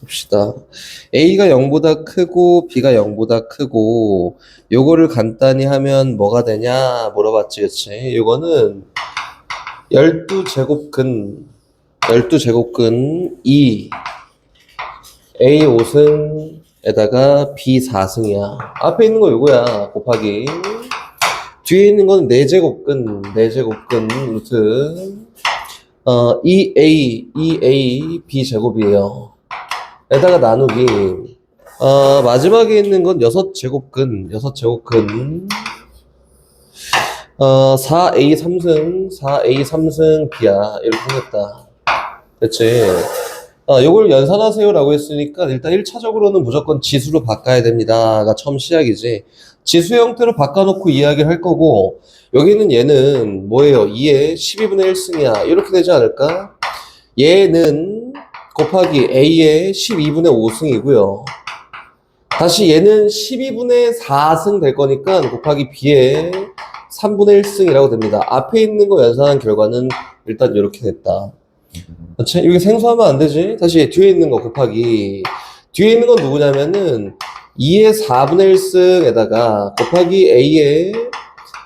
봅시다. A가 0보다 크고 B가 0보다 크고 요거를 간단히 하면 뭐가 되냐 물어봤지, 그치? 요거는 12제곱근 2 A 5승에다가 B 4승이야. 앞에 있는 거 요거야. 곱하기 뒤에 있는 건 4제곱근 루트 2A B제곱이에요. 에다가 나누기 마지막에 있는 건 6제곱근 4A 3승 B야. 이렇게 생겼다. 그치? 요걸 연산하세요 라고 했으니까 일단 1차적으로는 무조건 지수로 바꿔야 됩니다가 처음 시작이지. 지수 형태로 바꿔놓고 이야기를 할 거고, 여기는 얘는 뭐예요? 2의 12분의 1승이야. 이렇게 되지 않을까? 얘는 곱하기 A의 12분의 5승이고요. 다시 얘는 12분의 4승 될 거니까 곱하기 B의 3분의 1승이라고 됩니다. 앞에 있는 거 연산한 결과는 일단 이렇게 됐다. 그렇지? 여기 생소하면 안 되지? 다시 뒤에 있는 거 곱하기 뒤에 있는 건 누구냐면은 2의 4분의 1승에다가 곱하기 A의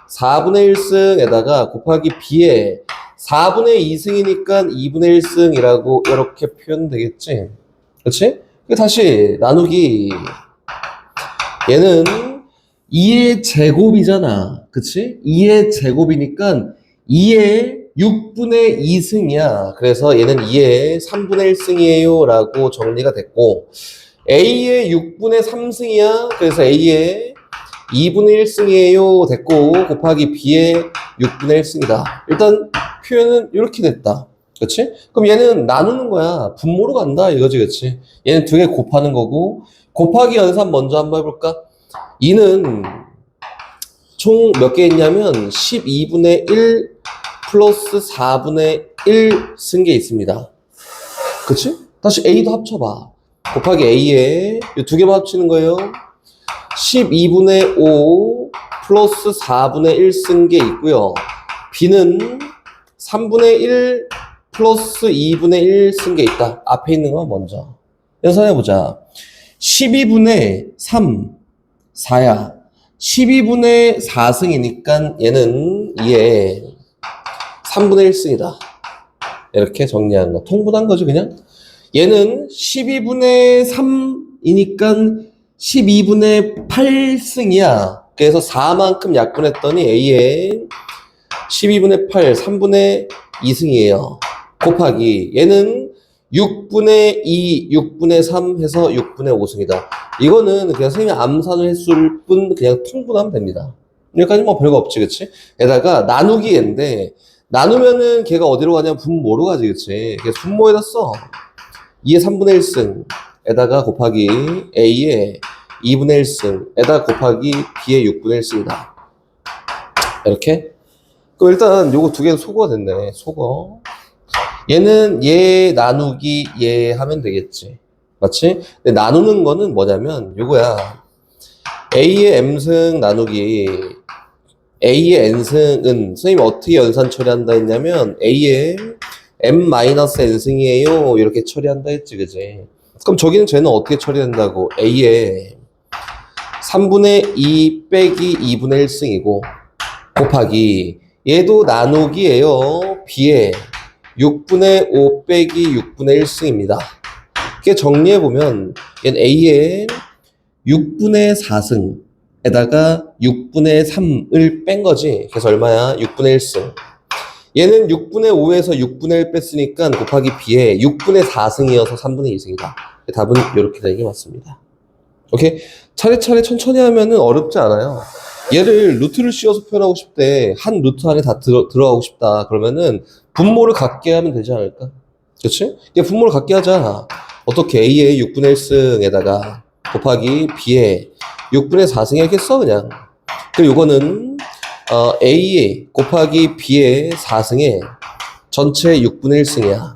4분의 1승에다가 곱하기 B의 4분의 2승이니까 2분의 1승이라고 이렇게 표현되겠지? 그렇지? 다시 나누기 얘는 2의 제곱이잖아. 그치? 2의 제곱이니까 2의 6분의 2승이야. 그래서 얘는 2의 3분의 1승이에요 라고 정리가 됐고, A의 6분의 3승이야. 그래서 A의 2분의 1승이에요 됐고, 곱하기 B의 6분의 1승이다. 일단 표현은 이렇게 됐다. 그치? 그럼 얘는 나누는 거야. 분모로 간다 이거지. 그치? 얘는 두 개 곱하는 거고, 곱하기 연산 먼저 한번 해볼까? 2는 총 몇 개 있냐면 12분의 1 플러스 4분의 1 쓴 게 있습니다. 그치? 다시 A도 합쳐봐. 곱하기 A에 이 두 개만 합치는 거예요. 12분의 5 플러스 4분의 1 쓴 게 있고요. B는 3분의 1 플러스 2분의 1 쓴 게 있다. 앞에 있는 거 먼저 연산해보자. 12분의 3 4야. 12분의 4승이니까 얘는 2에 3분의 1승이다. 이렇게 정리하는 거. 통분한 거지 그냥. 얘는 12분의 3이니까 12분의 8승이야. 그래서 4만큼 약분했더니 A에 12분의 8, 3분의 2승이에요. 곱하기 얘는 6분의 2, 6분의 3 해서 6분의 5승이다. 이거는 그냥 선생님이 암산을 했을 뿐 그냥 통분하면 됩니다. 여기까지 뭐 별거 없지, 그치? 게다가 나누기인데, 나누면은 걔가 어디로 가냐면 분모로 가지, 그치? 그래서 분모에다 써. 2의 3분의 1승에다가 곱하기 A의 2분의 1승에다가 곱하기 B의 6분의 1승이다. 이렇게? 그럼 일단 요거 두 개는 소거가 됐네. 소거. 얘는 얘 나누기 얘 하면 되겠지. 맞지? 근데 나누는 거는 뭐냐면 요거야. A의 M승 나누기 A의 N승은 선생님이 어떻게 연산 처리한다 했냐면 A의 M-N승이에요 이렇게 처리한다 했지, 그지? 그럼 저기는 쟤는 어떻게 처리한다고? A의 3분의 2 빼기 2분의 1승이고 곱하기 얘도 나누기예요. B의 6분의 5 빼기 6분의 1승입니다. 이렇게 정리해보면 얘는 A의 6분의 4승에다가 6분의 3을 뺀 거지. 그래서 얼마야? 6분의 1승. 얘는 6분의 5에서 6분의 1 뺐으니까 곱하기 B에 6분의 4승이어서 3분의 2승이다. 답은 이렇게 되는 게 맞습니다. 오케이? 차례차례 천천히 하면은 어렵지 않아요. 얘를 루트를 씌워서 표현하고 싶대. 한 루트 안에 다 들어가고 싶다. 그러면은 분모를 갖게 하면 되지 않을까? 그렇지? 얘 분모를 갖게 하자. 어떻게? A의 6분의 1승에다가 곱하기 B의 6분의 4승 이렇게 써 그냥. 그리고 요거는 A 곱하기 B의 4승에 전체 6분의 1승이야.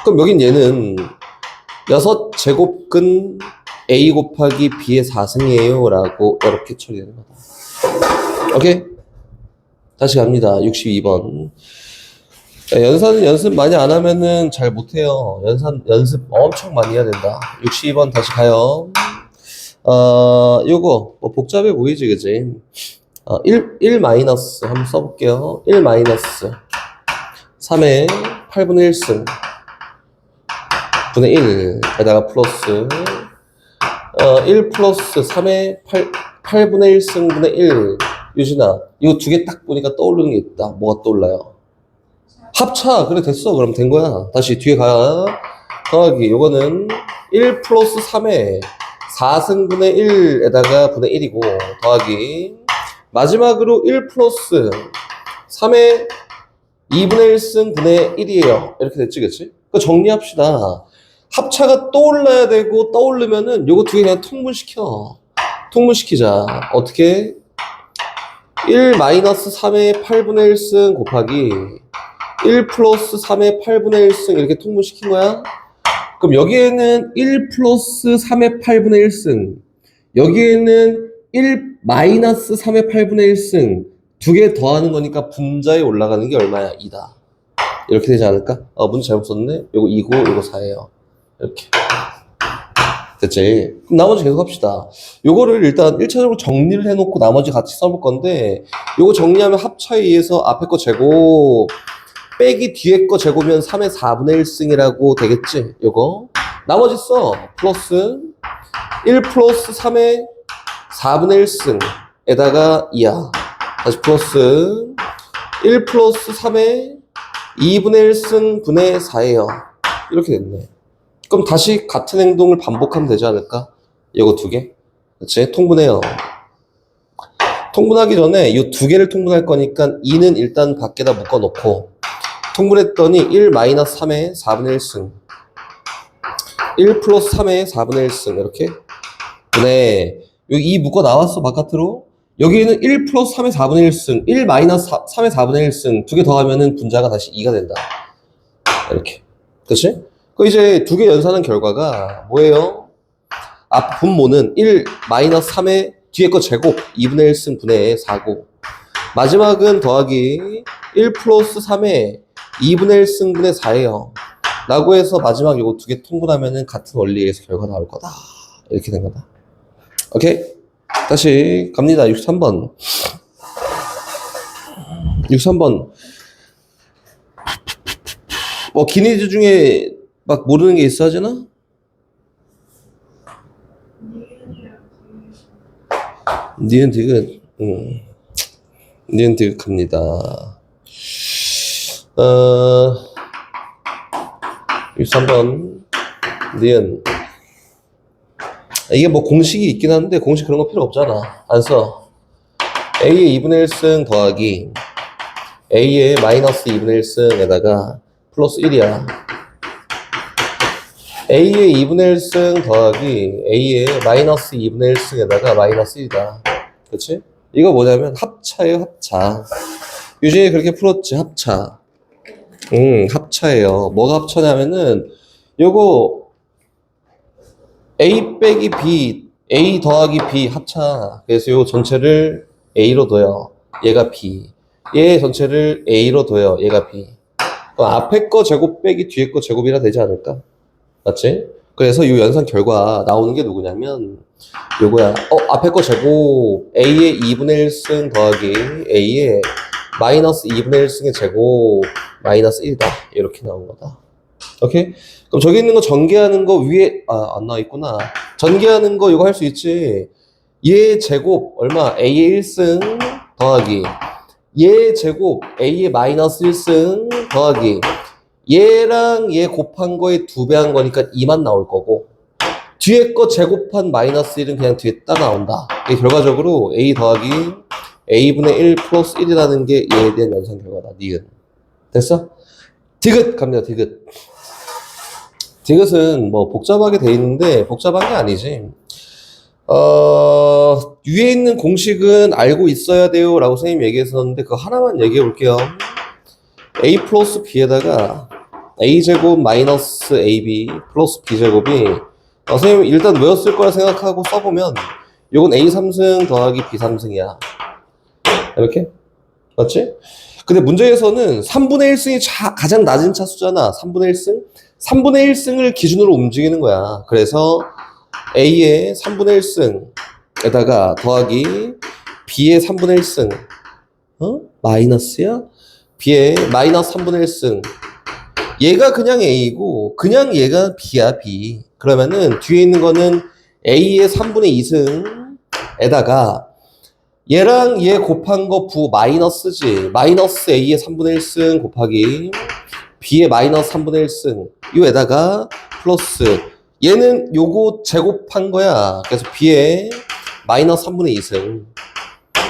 그럼 여긴 얘는 6제곱근 A 곱하기 B의 4승이에요 라고 이렇게 처리되는 거다. 오케이? 다시 갑니다. 62번. 야, 연산은 연습 많이 안 하면은 잘 못해요. 연습 엄청 많이 해야 된다. 62번 다시 가요. 요거, 뭐 복잡해 보이지, 그지? 1 마이너스 한번 써볼게요. 1 마이너스 3의 8분의 1승 분의 1에다가 플러스 1 플러스 3의 8분의 1승 분의 1. 유진아, 이거 두 개 딱 보니까 떠오르는 게 있다. 뭐가 떠올라요? 합차. 그래, 됐어. 그럼 된 거야. 다시 뒤에 가. 더하기. 요거는 1 플러스 3의 4승분의 1에다가 분의 1이고, 더하기. 마지막으로 1 플러스 3의 2분의 1승 분의 1이에요. 이렇게 됐지, 그치? 그 정리합시다. 합차가 떠올라야 되고, 떠오르면은 요거 두 개 그냥 통분시켜. 통분시키자. 어떻게? 1 마이너스 3의 8분의 1승 곱하기 1 플러스 3의 8분의 1승 이렇게 통분시킨 거야? 그럼 여기에는 1 플러스 3의 8분의 1승, 여기에는 1 마이너스 3의 8분의 1승 두 개 더하는 거니까 분자에 올라가는 게 얼마야? 2다. 이렇게 되지 않을까? 문제 잘못 썼네? 요거 2고 요거 4예요. 이렇게. 됐지? 그럼 나머지 계속 합시다. 요거를 일단 1차적으로 정리를 해놓고 나머지 같이 써볼 건데, 요거 정리하면 합차에 의해서 앞에 거 제곱 빼기 뒤에 거 제곱이면 3의 4분의 1승이라고 되겠지? 요거. 나머지 써. 플러스 1 플러스 3의 4분의 1승에다가 2야. 다시 플러스 1 플러스 3의 2분의 1승 분의 4예요. 이렇게 됐네. 그럼 다시 같은 행동을 반복하면 되지 않을까? 이거 두 개. 그치? 통분해요. 통분하기 전에 이 두 개를 통분할 거니까 2는 일단 밖에다 묶어놓고, 통분했더니 1 마이너스 3의 4분의 1승 1 플러스 3의 4분의 1승 이렇게 분의, 여기 2 묶어 나왔어 바깥으로. 여기에는 1 플러스 3의 4분의 1승 1 마이너스 3의 4분의 1승 두 개 더하면은 분자가 다시 2가 된다. 이렇게. 그치? 그 이제 두 개 연산한 결과가 뭐예요? 앞 분모는 1 마이너스 3의 뒤에 거 제곱 2분의 1승 분의 4고, 마지막은 더하기 1 플러스 3의 2분의 1승 분의 4예요. 라고 해서 마지막 요거 두 개 통분하면은 같은 원리에서 결과 나올 거다. 이렇게 된 거다. 오케이? 다시 갑니다. 63번. 63번. 뭐 기니즈 중에 막 모르는 게 있어 하잖아? 니은 디귿. 니은 디귿 갑니다. 63번 니은. 이게 뭐 공식이 있긴 한데 공식 그런 거 필요 없잖아. 안 써. A의 2분의 1승 더하기 A의 마이너스 2분의 1승에다가 플러스 1이야. A의 2분의 1승 더하기 A의 마이너스 2분의 1승에다가 마이너스 1이다. 그치? 이거 뭐냐면 합차예요, 합차. 유진이 그렇게 풀었지, 합차. 합차예요. 뭐가 합차냐면은 요거 A 빼기 B, A 더하기 B 합차. 그래서 요 전체를 A로 둬요. 얘가 B. 얘 전체를 A로 둬요. 얘가 B. 그럼 앞에 거 제곱 빼기 뒤에 거 제곱이라 되지 않을까? 맞지? 그래서 이 연산 결과 나오는 게 누구냐면 요거야. 앞에 거 제곱 A의 2분의 1승 더하기 A의 마이너스 2분의 1승의 제곱 마이너스 1이다. 이렇게 나온 거다. 오케이? 그럼 저기 있는 거 전개하는 거 위에 안 나와 있구나. 전개하는 거 이거 할 수 있지. 얘 제곱 얼마? A의 1승 더하기 얘 제곱 A의 마이너스 1승 더하기 얘랑 얘 곱한 거에 2배 한 거니까 2만 나올 거고, 뒤에 거 제곱한 마이너스 1은 그냥 뒤에 따 나온다. 이게 결과적으로 A 더하기 A분의 1 플러스 1이라는 게 얘에 대한 연산 결과다. 니은. 됐어? 디귿 갑니다. 디귿. 디귿은 뭐 복잡하게 돼 있는데 복잡한 게 아니지. 위에 있는 공식은 알고 있어야 돼요 라고 선생님이 얘기했었는데 그거 하나만 얘기해 볼게요. A 플러스 B에다가 A제곱 마이너스 AB 플러스 B제곱이 선생님 일단 외웠을 거라 생각하고 써보면 이건 A 3승 더하기 B 3승이야. 이렇게? 맞지? 근데 문제에서는 3분의 1승이 가장 낮은 차수잖아. 3분의 1승? 3분의 1승을 기준으로 움직이는 거야. 그래서 A의 3분의 1승에다가 더하기 B의 3분의 1승. 마이너스야? B의 마이너스 3분의 1승. 얘가 그냥 A고 그냥 얘가 B야, B. 그러면은 뒤에 있는 거는 A의 3분의 2승에다가 얘랑 얘 곱한 거 마이너스지. 마이너스 A의 3분의 1승 곱하기 B의 마이너스 3분의 1승. 이거에다가 플러스 얘는 요거 제곱한 거야. 그래서 B의 마이너스 3분의 2승.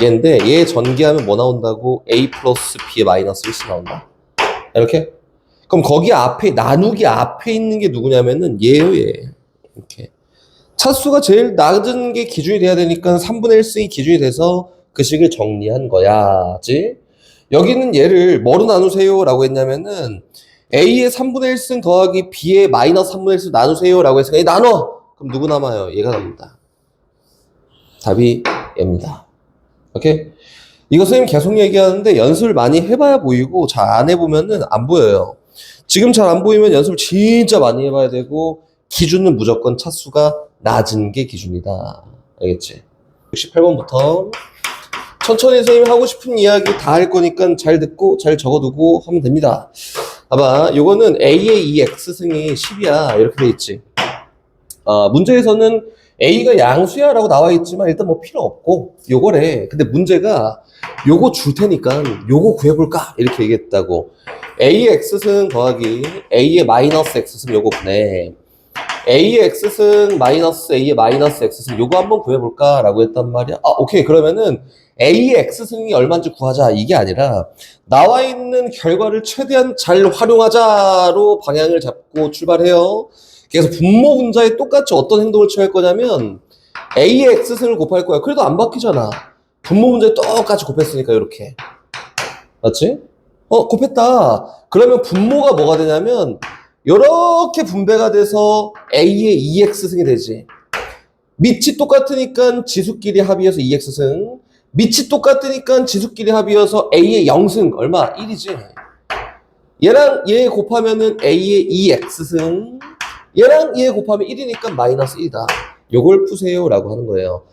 얘인데 얘 전개하면 뭐 나온다고? A 플러스 B의 마이너스 1승 나온다. 이렇게? 그럼 거기 앞에 나누기 앞에 있는 게 누구냐면은 얘예요, 얘. 이렇게. 차수가 제일 낮은 게 기준이 돼야 되니까 3분의 1승이 기준이 돼서 그 식을 정리한 거야지. 여기는 얘를 뭐로 나누세요? 라고 했냐면은 A의 3분의 1승 더하기 B의 마이너스 3분의 1승 나누세요. 라고 했으니까 얘 나눠! 그럼 누구 남아요? 얘가 남는다. 답이 얘입니다. 오케이? 이거 선생님 계속 얘기하는데 연습을 많이 해봐야 보이고 잘 안 해보면은 안 보여요. 지금 잘 안 보이면 연습을 진짜 많이 해봐야 되고 기준은 무조건 차수가 낮은 게 기준이다. 알겠지? 68번부터 천천히 선생님 하고 싶은 이야기 다 할 거니까 잘 듣고 잘 적어두고 하면 됩니다. 봐봐, 요거는 A의 2X승이 10이야. 이렇게 돼 있지. 문제에서는 A가 양수야 라고 나와 있지만 일단 뭐 필요 없고 요거래. 근데 문제가 요거 줄 테니까 요거 구해볼까? 이렇게 얘기했다고. A의 X승 더하기 A의 마이너스 X승 요거 보내. A의 X승 마이너스 A의 마이너스 X승 요거 한번 구해볼까? 라고 했단 말이야. 오케이. 그러면은 A의 X승이 얼마인지 구하자. 이게 아니라 나와 있는 결과를 최대한 잘 활용하자로 방향을 잡고 출발해요. 그래서 분모 분자에 똑같이 어떤 행동을 취할 거냐면 A의 X승을 곱할 거야. 그래도 안 바뀌잖아. 분모 분자에 똑같이 곱했으니까 이렇게. 맞지? 곱했다. 그러면 분모가 뭐가 되냐면 이렇게 분배가 돼서 A의 2X승이 되지. 밑이 똑같으니까 지수끼리 합이어서 2X승. 밑이 똑같으니까 지수끼리 합이어서 A의 0승. 얼마? 1이지. 얘랑 얘 곱하면은 A의 2X승. 얘랑 얘 곱하면 1이니까 마이너스 1이다. 요걸 푸세요 라고 하는 거예요.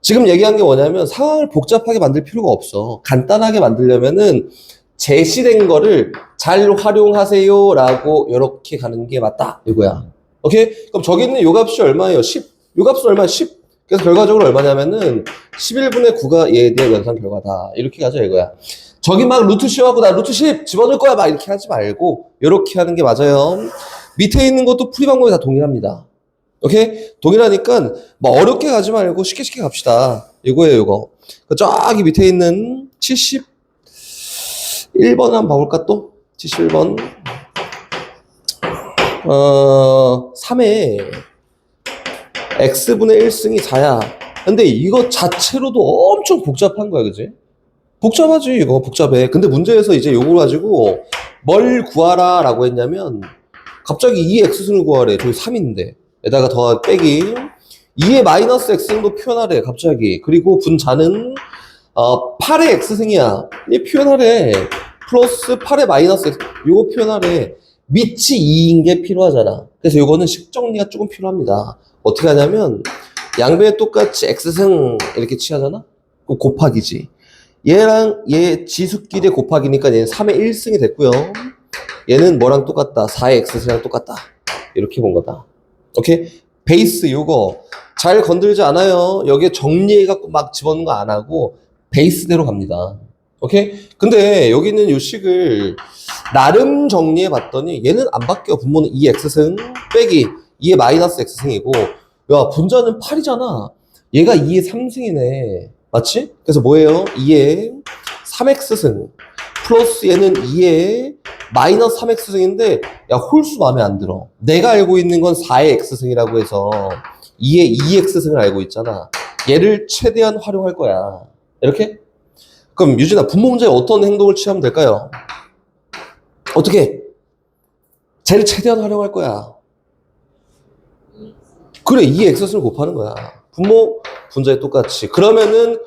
지금 얘기한 게 뭐냐면 상황을 복잡하게 만들 필요가 없어. 간단하게 만들려면은 제시된 거를 잘 활용하세요 라고 이렇게 가는 게 맞다 이거야. 오케이? 그럼 저기 있는 요 값이 얼마예요? 10. 요 값은 얼마야? 10. 그래서 결과적으로 얼마냐면은 11분의 9가 얘에 대한 연산 결과다. 이렇게 가죠 이거야. 저기 막 루트 10하고 나 루트 10 집어넣을 거야 막 이렇게 하지 말고 이렇게 하는 게 맞아요. 밑에 있는 것도 풀이 방법이 다 동일합니다. 오케이? 동일하니까 뭐 어렵게 가지 말고 쉽게 갑시다. 이거예요 이거. 저기 밑에 있는 71번 한번 봐볼까 또? 71번 3에 x분의 1승이 4야. 근데 이거 자체로도 엄청 복잡한 거야, 그지? 복잡하지, 이거 복잡해. 근데 문제에서 이제 요걸 가지고 뭘 구하라 라고 했냐면 갑자기 2x승을 구하래. 저기 3인데 에다가 더 빼기 2의 마이너스 x승도 표현하래 갑자기. 그리고 분자는 8의 x승이야. 이 표현하래. 플러스 8의 마이너스 x 요거 표현하래. 밑이 2인 게 필요하잖아. 그래서 요거는 식정리가 조금 필요합니다. 어떻게 하냐면 양변에 똑같이 x승 이렇게 취하잖아? 그럼 곱하기지. 얘랑 얘 지수끼리 곱하기니까 얘는 3의 1승이 됐고요. 얘는 뭐랑 똑같다? 4의 x승이랑 똑같다. 이렇게 본 거다. 오케이? 베이스 요거 잘 건들지 않아요. 여기에 정리해갖고 막 집어넣는 거 안 하고 베이스대로 갑니다. 오케이? 근데 여기는 요 식을 나름 정리해 봤더니 얘는 안 바뀌어. 분모는 2x승 빼기 2의 마이너스 x승이고 야 분자는 8이잖아. 얘가 2의 3승이네. 맞지? 그래서 뭐예요? 2의 3x승 플러스 얘는 2의 마이너스 3x승인데 야 홀수 마음에 안 들어. 내가 알고 있는 건 4의 x승이라고 해서 2의 2x승을 알고 있잖아. 얘를 최대한 활용할 거야. 이렇게? 그럼 유진아 분모 문제에 어떤 행동을 취하면 될까요? 어떻게? 쟤를 최대한 활용할 거야. 그래 2의 x승을 곱하는 거야. 분모 분자에 똑같이. 그러면은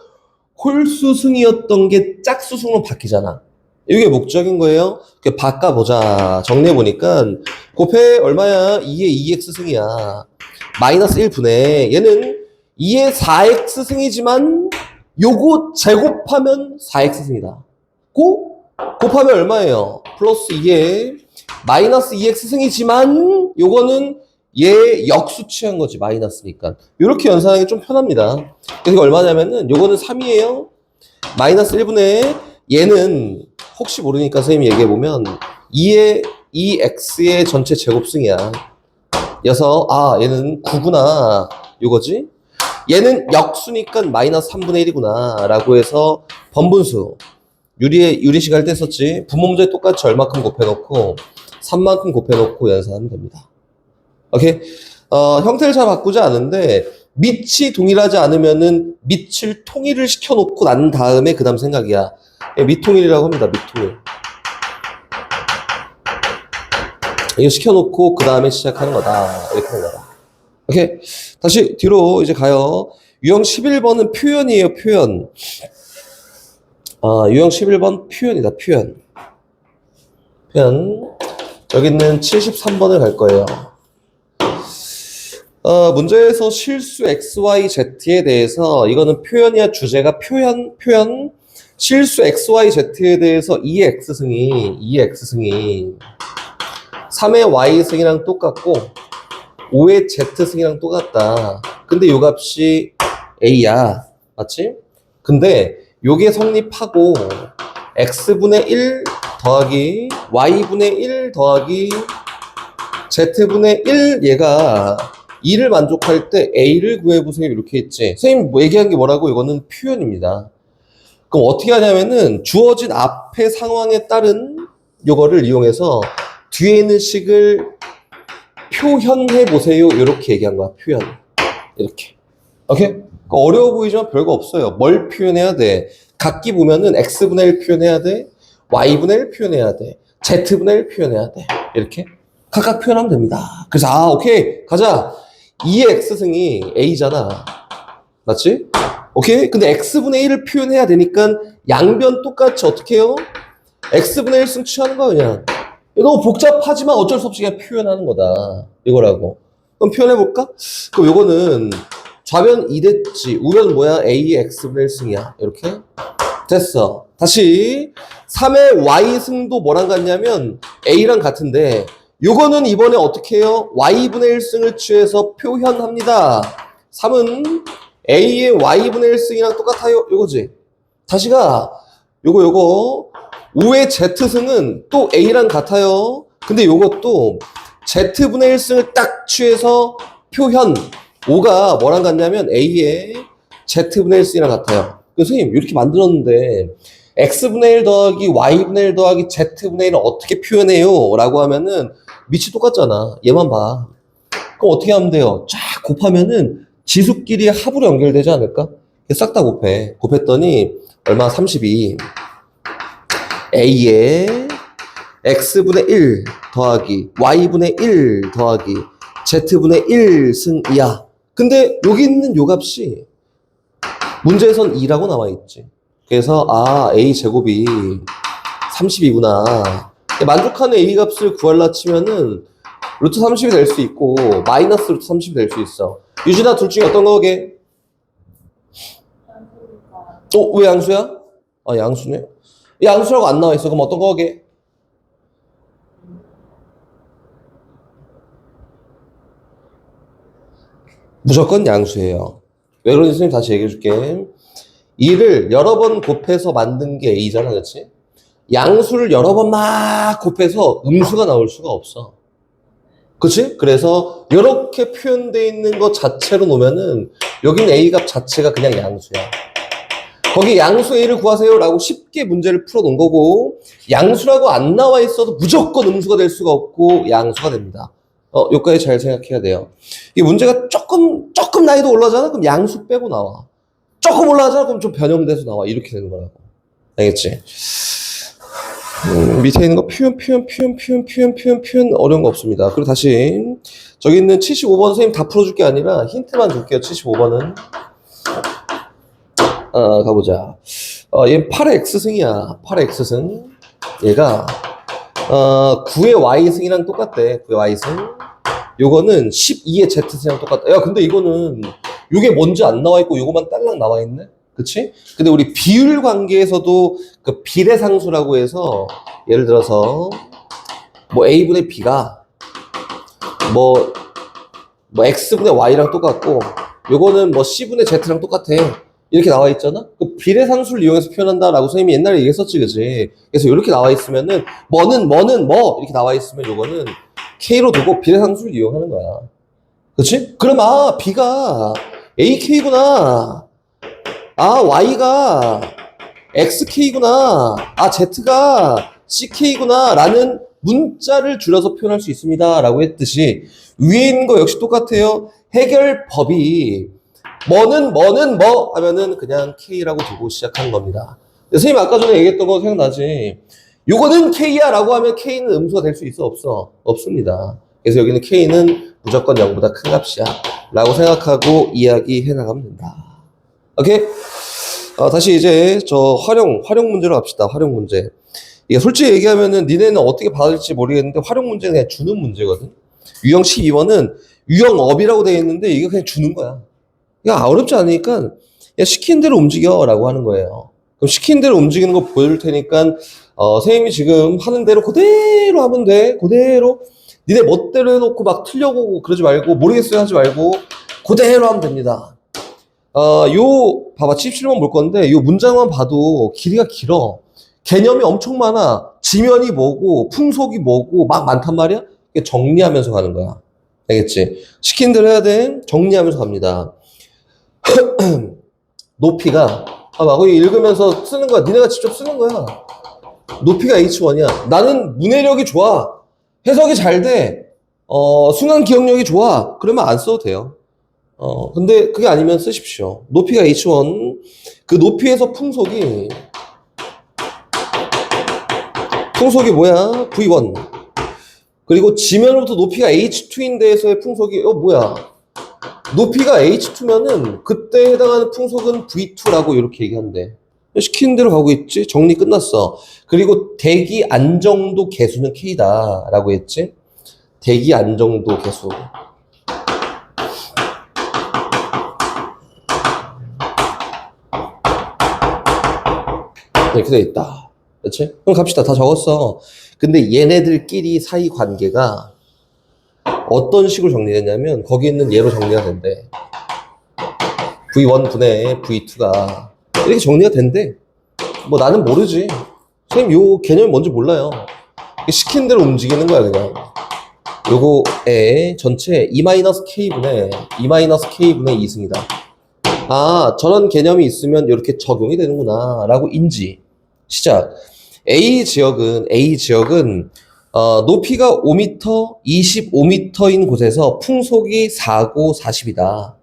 홀수승이었던 게 짝수승으로 바뀌잖아. 이게 목적인 거예요. 바꿔보자. 정리해보니까 곱해 얼마야? 2의 2x승이야. 마이너스 1분의 얘는 2의 4x승이지만 요거 제곱하면 4x승이다. 곱하면 얼마예요? 플러스 2의 마이너스 2x승이지만 요거는 얘 역수 취한 거지. 마이너스니까. 이렇게 연산하기 좀 편합니다. 그래서 얼마냐면은 요거는 3이에요. 마이너스 1분의 얘는 혹시 모르니까 선생님이 얘기해보면 2의 2x의 전체 제곱승이야. 그래서 얘는 9구나 요거지. 얘는 역수니까 마이너스 3분의 1이구나 라고 해서 번분수 유리식 할 때 썼지. 부모 문제 똑같이 얼마큼 곱해놓고 3만큼 곱해놓고 연산하면 됩니다. 오케이? 형태를 잘 바꾸지 않은데 밑이 동일하지 않으면은 밑을 통일을 시켜놓고 난 다음에 그 다음 생각이야. 밑통일이라고 합니다. 밑통일. 이거 시켜놓고 그 다음에 시작하는 거다. 이렇게 하는 거다. 오케이? 다시 뒤로 이제 가요. 유형 11번은 표현이에요. 표현. 유형 11번 표현이다. 표현. 여기 있는 73번을 갈 거예요. 문제에서 실수 XYZ에 대해서 이거는 표현이야. 주제가 표현. 실수 XYZ에 대해서 2의 X승이 3의 Y승이랑 똑같고 5의 Z승이랑 똑같다. 근데 요 값이 A야. 맞지? 근데 요게 성립하고 X분의 1 더하기 Y분의 1 더하기 Z분의 1 얘가 2를 만족할 때 A를 구해보세요. 이렇게 했지. 선생님 뭐 얘기한 게 뭐라고? 이거는 표현입니다. 그럼 어떻게 하냐면은 주어진 앞의 상황에 따른 요거를 이용해서 뒤에 있는 식을 표현해 보세요. 이렇게 얘기한 거야. 표현. 이렇게. 오케이? 어려워 보이지만 별거 없어요. 뭘 표현해야 돼? 각기 보면은 X분의 1 표현해야 돼. Y분의 1 표현해야 돼. Z분의 1 표현해야 돼. 이렇게. 각각 표현하면 됩니다. 그래서 오케이. 가자. 2의 X승이 A잖아. 맞지? 오케이? 근데 X분의 1을 표현해야 되니까 양변 똑같이 어떻게 해요? X분의 1승 취하는 거야, 그냥. 너무 복잡하지만 어쩔 수 없이 그냥 표현하는 거다. 이거라고. 그럼 표현해볼까? 그럼 요거는 좌변 2 됐지. 우변 뭐야? A의 X분의 1승이야. 이렇게. 됐어. 다시 3의 Y승도 뭐랑 같냐면 A랑 같은데 요거는 이번에 어떻게 해요? Y분의 1승을 취해서 표현합니다. 3은 A의 Y분의 1승이랑 똑같아요. 요거지. 다시가 요거 5의 Z승은 또 A랑 같아요. 근데 요것도 Z분의 1승을 딱 취해서 표현. 5가 뭐랑 같냐면 A의 Z분의 1승이랑 같아요. 선생님 이렇게 만들었는데 X분의 1 더하기 Y분의 1 더하기 Z분의 1을 어떻게 표현해요? 라고 하면은 밑이 똑같잖아. 얘만 봐. 그럼 어떻게 하면 돼요? 쫙 곱하면은 지수끼리 합으로 연결되지 않을까? 싹 다 곱해. 곱했더니 얼마? 32. A의 X분의 1 더하기 Y분의 1 더하기 Z분의 1 승이야. 근데 여기 있는 요 값이 문제에선 2라고 나와있지. 그래서 A 제곱이 32구나. 만족하는 A 값을 구하려 치면은 루트 30이 될 수 있고 마이너스 루트 30이 될 수 있어. 유진아 둘 중에 어떤 거게? 왜 양수야? 양수네. 양수라고 안 나와 있어. 그럼 어떤 거게? 무조건 양수예요. 왜 그런지 선생님 다시 얘기해 줄게. 2를 여러 번 곱해서 만든 게 A잖아, 그렇지? 양수를 여러 번 막 곱해서 음수가 나올 수가 없어. 그치? 그래서 이렇게 표현되어 있는 것 자체로 놓으면은 여기는 A 값 자체가 그냥 양수야. 거기 양수 A를 구하세요 라고 쉽게 문제를 풀어 놓은 거고 양수라고 안 나와 있어도 무조건 음수가 될 수가 없고 양수가 됩니다. 여기까지 잘 생각해야 돼요. 이 문제가 조금 난이도 올라가잖아? 그럼 양수 빼고 나와. 조금 올라가잖아? 그럼 좀 변형돼서 나와. 이렇게 되는 거라고. 알겠지? 밑에 있는 거 표현 어려운 거 없습니다. 그리고 다시 저기 있는 75번 선생님 다 풀어줄 게 아니라 힌트만 줄게요. 75번은 가보자. 얘는 8의 X승이야. 8의 X승. 얘가 9의 y승이랑 똑같대. 9의 y승. 요거는 12의 z승이랑 똑같다. 야, 근데 이거는 요게 뭔지 안 나와 있고 요거만 딸랑 나와 있네? 그치? 근데 우리 비율 관계에서도 그 비례상수라고 해서 예를 들어서 뭐 a분의 b가 뭐 x분의 y랑 똑같고 요거는 뭐 c분의 z랑 똑같아. 이렇게 나와 있잖아? 그 비례상수를 이용해서 표현한다라고 선생님이 옛날에 얘기했었지, 그지? 그래서 이렇게 나와 있으면은 뭐는 뭐 이렇게 나와 있으면 요거는 k로 두고 비례상수를 이용하는 거야. 그치? 그럼 b가 ak구나. y가 xk구나. z가 ck구나. 라는 문자를 줄여서 표현할 수 있습니다. 라고 했듯이 위에 있는 거 역시 똑같아요. 해결법이 뭐는 뭐 하면은 그냥 K라고 두고 시작하는 겁니다. 선생님 아까 전에 얘기했던 거 생각나지? 요거는 K야 라고 하면 K는 음수가 될 수 있어? 없어? 없습니다. 그래서 여기는 K는 무조건 0보다 큰 값이야 라고 생각하고 이야기해 나가면 된다. 오케이? 다시 이제 저 활용 문제로 갑시다. 활용 문제. 이게 솔직히 얘기하면은 니네는 어떻게 받을지 모르겠는데 활용 문제는 그냥 주는 문제거든. 유형 12번은 유형업이라고 되어 있는데 이게 그냥 주는 거야. 야, 어렵지 않으니까 야, 시킨 대로 움직여 라고 하는 거예요. 그럼 시킨 대로 움직이는 거 보여줄 테니까 선생님이 지금 하는 대로 그대로 하면 돼. 그대로 니네 멋대로 해놓고 막 틀려고 그러지 말고 모르겠어요 하지 말고 그대로 하면 됩니다. 봐봐 77번 볼 건데 요 문장만 봐도 길이가 길어. 개념이 엄청 많아. 지면이 뭐고 풍속이 뭐고 막 많단 말이야. 정리하면서 가는 거야. 알겠지? 시킨 대로 해야 돼. 정리하면서 갑니다. 높이가 봐봐 거기 읽으면서 쓰는 거야. 니네가 직접 쓰는 거야. 높이가 h1이야. 나는 문해력이 좋아. 해석이 잘 돼. 순환 기억력이 좋아. 그러면 안 써도 돼요. 근데 그게 아니면 쓰십시오. 높이가 h1. 그 높이에서 풍속이 뭐야? v1. 그리고 지면으로부터 높이가 h2인데에서의 풍속이 뭐야? 높이가 h2면은 그때 해당하는 풍속은 v2라고 이렇게 얘기한대. 시키는 대로 가고 있지? 정리 끝났어. 그리고 대기 안정도 계수는 k다 라고 했지? 대기 안정도 계수. 이렇게 돼 있다. 그렇지? 그럼 갑시다. 다 적었어. 근데 얘네들끼리 사이 관계가 어떤 식으로 정리되냐면 거기 있는 얘로 정리가 된대. V1 분의 V2가 이렇게 정리가 된대. 뭐 나는 모르지. 선생님 요 개념이 뭔지 몰라요. 시킨 대로 움직이는 거야 그냥. 요거에 전체 E-K분의 2승이다. 저런 개념이 있으면 이렇게 적용이 되는구나 라고 인지. 시작. A 지역은 높이가 5m, 25m인 곳에서 풍속이 4고 40이다.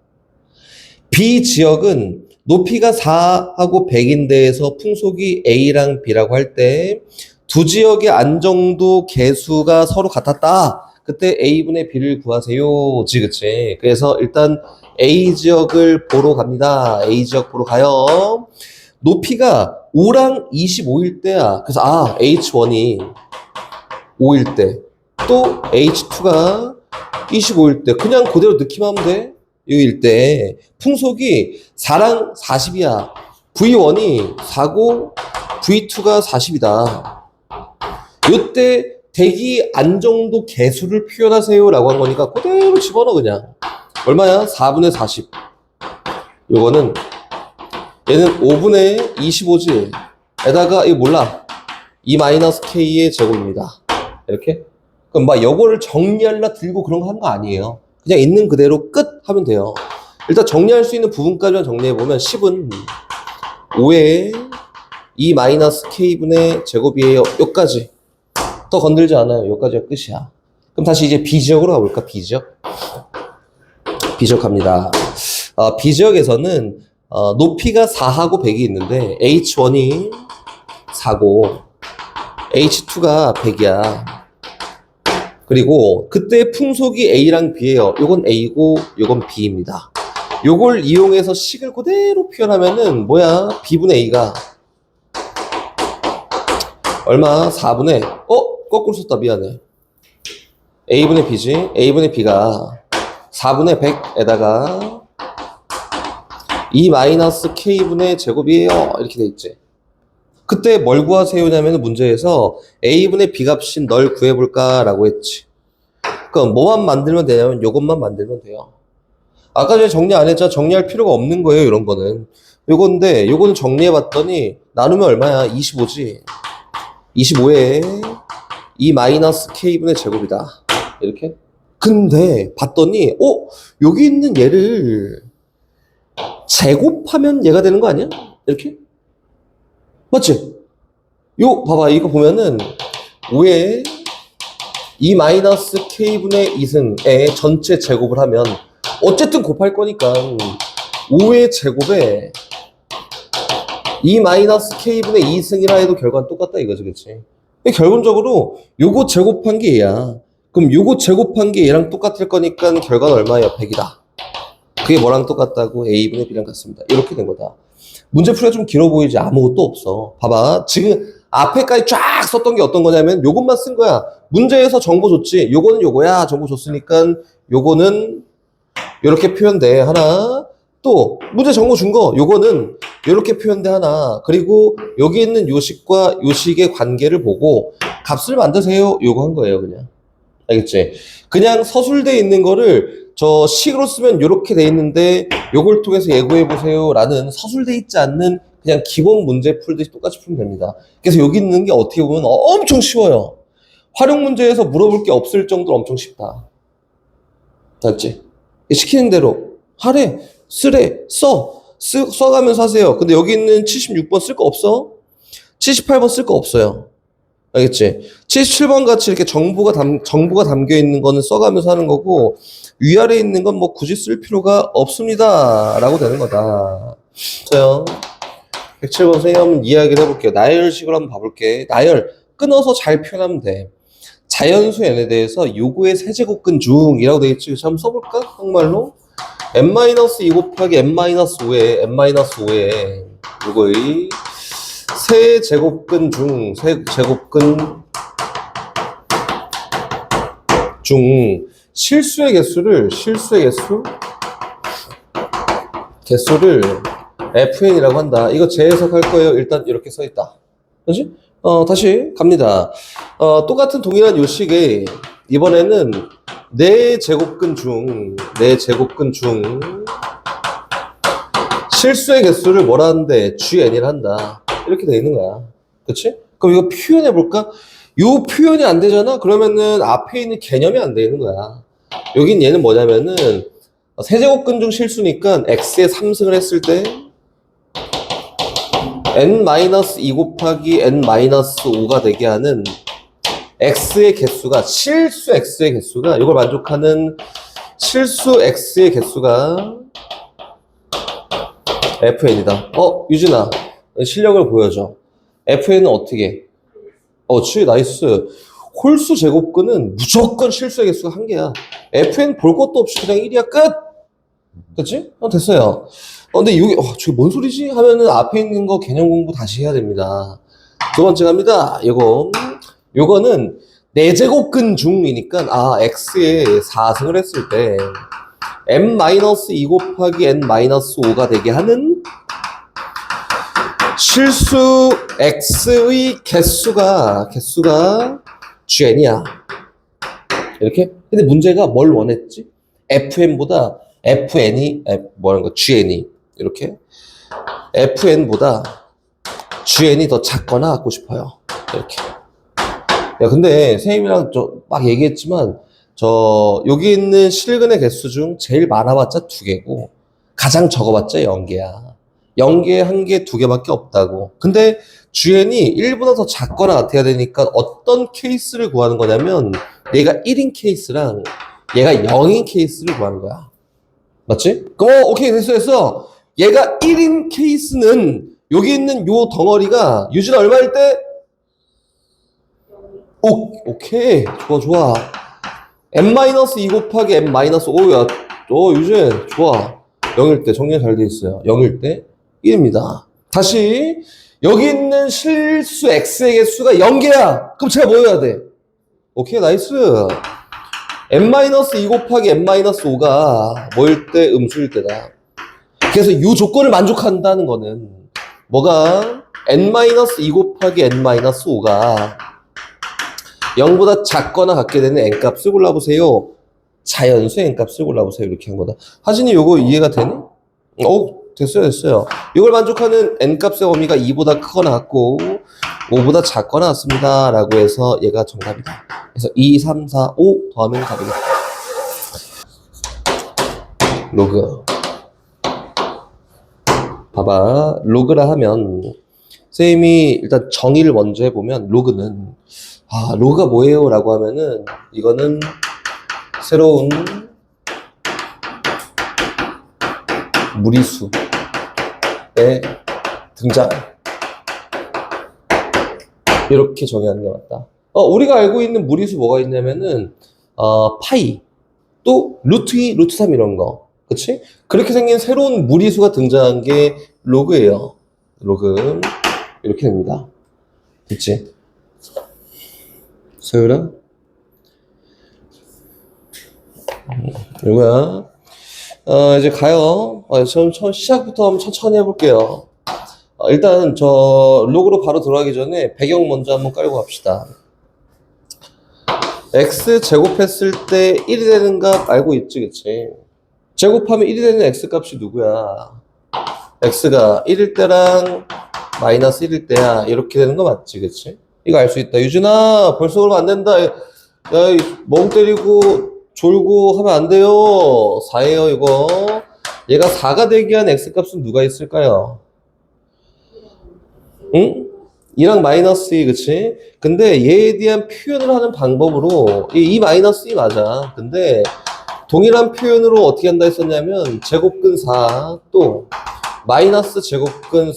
B 지역은 높이가 4하고 100인 데에서 풍속이 A랑 B라고 할 때 두 지역의 안정도 계수가 서로 같았다. 그때 A분의 B를 구하세요. 그치? 그래서 일단 A 지역을 보러 갑니다. A 지역 보러 가요. 높이가 5랑 25일 때야. 그래서 H1이 5일 때, 또 H2가 25일 때 그냥 그대로 넣기만 하면 돼. 6일 때 풍속이 4랑 40이야. V1이 4고 V2가 40이다. 이때 대기 안정도 계수를 표현하세요 라고 한 거니까 그대로 집어넣어 그냥. 얼마야? 4분의 40. 요거는 얘는 5분의 25지. 에다가 이거 몰라. E-K의 제곱입니다. 이렇게. 그럼 막 요거를 정리하려 들고 그런 거 하는 거 아니에요. 그냥 있는 그대로 끝 하면 돼요. 일단 정리할 수 있는 부분까지만 정리해보면 10은 5의 E-K분의 제곱이에요. 요까지. 더 건들지 않아요. 요까지가 끝이야. 그럼 다시 이제 B지역으로 가볼까? B지역. B지역 갑니다. B지역에서는 높이가 4하고 100이 있는데 H1이 4고 H2가 100이야. 그리고 그때 풍속이 A랑 B예요. 요건 A고 요건 B입니다. 요걸 이용해서 식을 그대로 표현하면은 뭐야? B분의 A가 얼마? 4분의 거꾸로 썼다. 미안해. a분의 b지. a분의 b가 4분의 100에다가 2-k분의 제곱이에요. 이렇게 돼 있지. 그때 뭘 구하세요냐면 문제에서 a분의 b 값인 널 구해볼까 라고 했지. 그럼 뭐만 만들면 되냐면 요것만 만들면 돼요. 아까 전에 정리 안 했잖아. 정리할 필요가 없는 거예요. 이런 거는. 요건데 요거는 정리해봤더니 나누면 얼마야? 25지. 25에 2-k분의 제곱이다. 이렇게. 근데 봤더니 여기 있는 얘를 제곱하면 얘가 되는 거 아니야? 이렇게? 맞지? 봐봐. 이거 보면은 5에 2-k분의 2승의 전체 제곱을 하면 어쨌든 곱할 거니까 5의 제곱에 2-k분의 2승이라 해도 결과는 똑같다 이거지. 그치? 결론적으로 요거 제곱한 게 얘야. 그럼 요거 제곱한 게 얘랑 똑같을 거니까 결과는 얼마야? 100이다. 그게 뭐랑 똑같다고? a분의 b랑 같습니다. 이렇게 된 거다. 문제 풀이가 좀 길어 보이지? 아무것도 없어. 봐봐. 지금 앞에까지 쫙 썼던 게 어떤 거냐면 요것만 쓴 거야. 문제에서 정보 줬지. 요거는 요거야. 정보 줬으니까 요거는 요렇게 표현돼. 하나. 또 문제 정보 준 거 요거는 요렇게 표현돼. 하나. 그리고 여기 있는 요식과 요식의 관계를 보고 값을 만드세요. 요거 한 거예요. 그냥. 알겠지? 그냥 서술돼 있는 거를 저 식으로 쓰면 요렇게 돼 있는데 요걸 통해서 예고해 보세요 라는 서술돼 있지 않는 그냥 기본 문제 풀듯이 똑같이 풀면 됩니다. 그래서 여기 있는 게 어떻게 보면 엄청 쉬워요. 활용 문제에서 물어볼 게 없을 정도로 엄청 쉽다. 맞지? 시키는 대로 하래, 쓰래, 써가면서 하세요. 근데 여기 있는 76번 쓸 거 없어? 78번 쓸 거 없어요. 알겠지? 77번 같이 이렇게 정보가 담겨 있는 거는 써가면서 하는 거고, 위아래에 있는 건 뭐 굳이 쓸 필요가 없습니다. 라고 되는 거다. 자요. 107번 선생님 한번 이야기를 해볼게요. 나열식으로 한번 봐볼게. 나열. 끊어서 잘 표현하면 돼. 자연수 n에 대해서 요구의 세제곱근 중이라고 되어 있지. 그래서 한번 써볼까? 한국말로. n-2 곱하기 n-5에 n-5에 요거의 세제곱근 중 실수의 개수를 fn이라고 한다. 이거 재해석할 거예요. 일단 이렇게 써 있다. 그렇지? 다시 갑니다. 똑같은 동일한 요식에 이번에는 네 제곱근 중 실수의 개수를 뭐라 하는데 gn이라 한다. 이렇게 돼 있는 거야. 그렇지? 그럼 이거 표현해 볼까? 요 표현이 안 되잖아? 그러면은 앞에 있는 개념이 안 되는 거야. 여긴 얘는 뭐냐면은 세제곱근 중 실수니까 x에 3승을 했을 때 n-2 곱하기 n-5가 되게 하는 x의 개수가 실수 x의 개수가 이걸 만족하는 실수 x의 개수가 fn이다. 유진아 실력을 보여줘. fn은 어떻게? 나이스. 홀수 제곱근은 무조건 실수의 개수가 한 개야. fn 볼 것도 없이 그냥 1이야 끝. 됐지? 됐어요. 근데 이게 저게 뭔 소리지? 하면은 앞에 있는 거 개념 공부 다시 해야 됩니다. 두 번째 갑니다. 요거는 4제곱근 중이니까 x에 4승을 했을 때 n-2 곱하기 n-5가 되게 하는 실수 x의 개수가 gn이야. 이렇게? 근데 문제가 뭘 원했지? fn보다 gn이 이렇게 fn보다 gn이 더 작거나 갖고 싶어요. 이렇게. 야, 근데 선생님이랑 막 얘기했지만 여기 있는 실근의 개수 중 제일 많아봤자 2개고 가장 적어봤자 0개야. 0개, 1개, 2개밖에 없다고. 근데 gn이 1보다 더 작거나 같아야 되니까 어떤 케이스를 구하는 거냐면 얘가 1인 케이스랑 얘가 0인 케이스를 구하는 거야. 맞지? 그럼 오케이 됐어. 얘가 1인 케이스는 여기 있는 요 덩어리가 유진 얼마일 때? 오케이 좋아. n-2 곱하기 n-5야. 유진 좋아. 0일 때 정리가 잘 돼 있어요. 0일 때 1입니다. 다시 여기 있는 실수 x의 개수가 0개야. 그럼 제가 뭐 해야 돼? 오케이, 나이스. n-2 곱하기 n-5가 뭐일 때? 음수일 때다. 그래서 이 조건을 만족한다는 거는 뭐가? n-2 곱하기 n-5가 0보다 작거나 같게 되는 n값을 골라보세요. 자연수 n값을 골라보세요. 이렇게 한 거다. 하진이 요거 이해가 되니? 됐어요. 이걸 만족하는 n값의 범위가 2보다 크거나 같고 5보다 작거나 같습니다. 라고 해서 얘가 정답이다. 그래서 2, 3, 4, 5 더하면 답이다. 로그. 봐봐. 로그라 하면 선생님이 일단 정의를 먼저 해보면 로그는 로그가 뭐예요? 라고 하면은 이거는 새로운 무리수의 등장, 이렇게 정의하는 게 맞다. 우리가 알고 있는 무리수 뭐가 있냐면은 파이, 또 루트 2, 루트 3 이런 거, 그치? 그렇게 생긴 새로운 무리수가 등장한 게 로그예요. 로그 이렇게 됩니다. 됐지? 서율아? 이거야. 이제 가요. 처음 시작부터 한번 천천히 해볼게요. 일단 저 로그로 바로 들어가기 전에 배경 먼저 한번 깔고 갑시다. x 제곱했을 때 1이 되는 값 알고 있지, 그치? 제곱하면 1이 되는 x 값이 누구야? x가 1일 때랑 마이너스 1일 때야. 이렇게 되는 거 맞지, 그치? 이거 알 수 있다. 유진아, 벌써 그러면 안 된다. 야, 멍 때리고 졸고 하면 안 돼요. 4예요, 이거. 얘가 4가 되게 한 x값은 누가 있을까요? 응? 2랑 마이너스 2, 그치? 근데 얘에 대한 표현을 하는 방법으로 이 마이너스 2 맞아. 근데 동일한 표현으로 어떻게 한다 했었냐면 제곱근 4, 또 마이너스 제곱근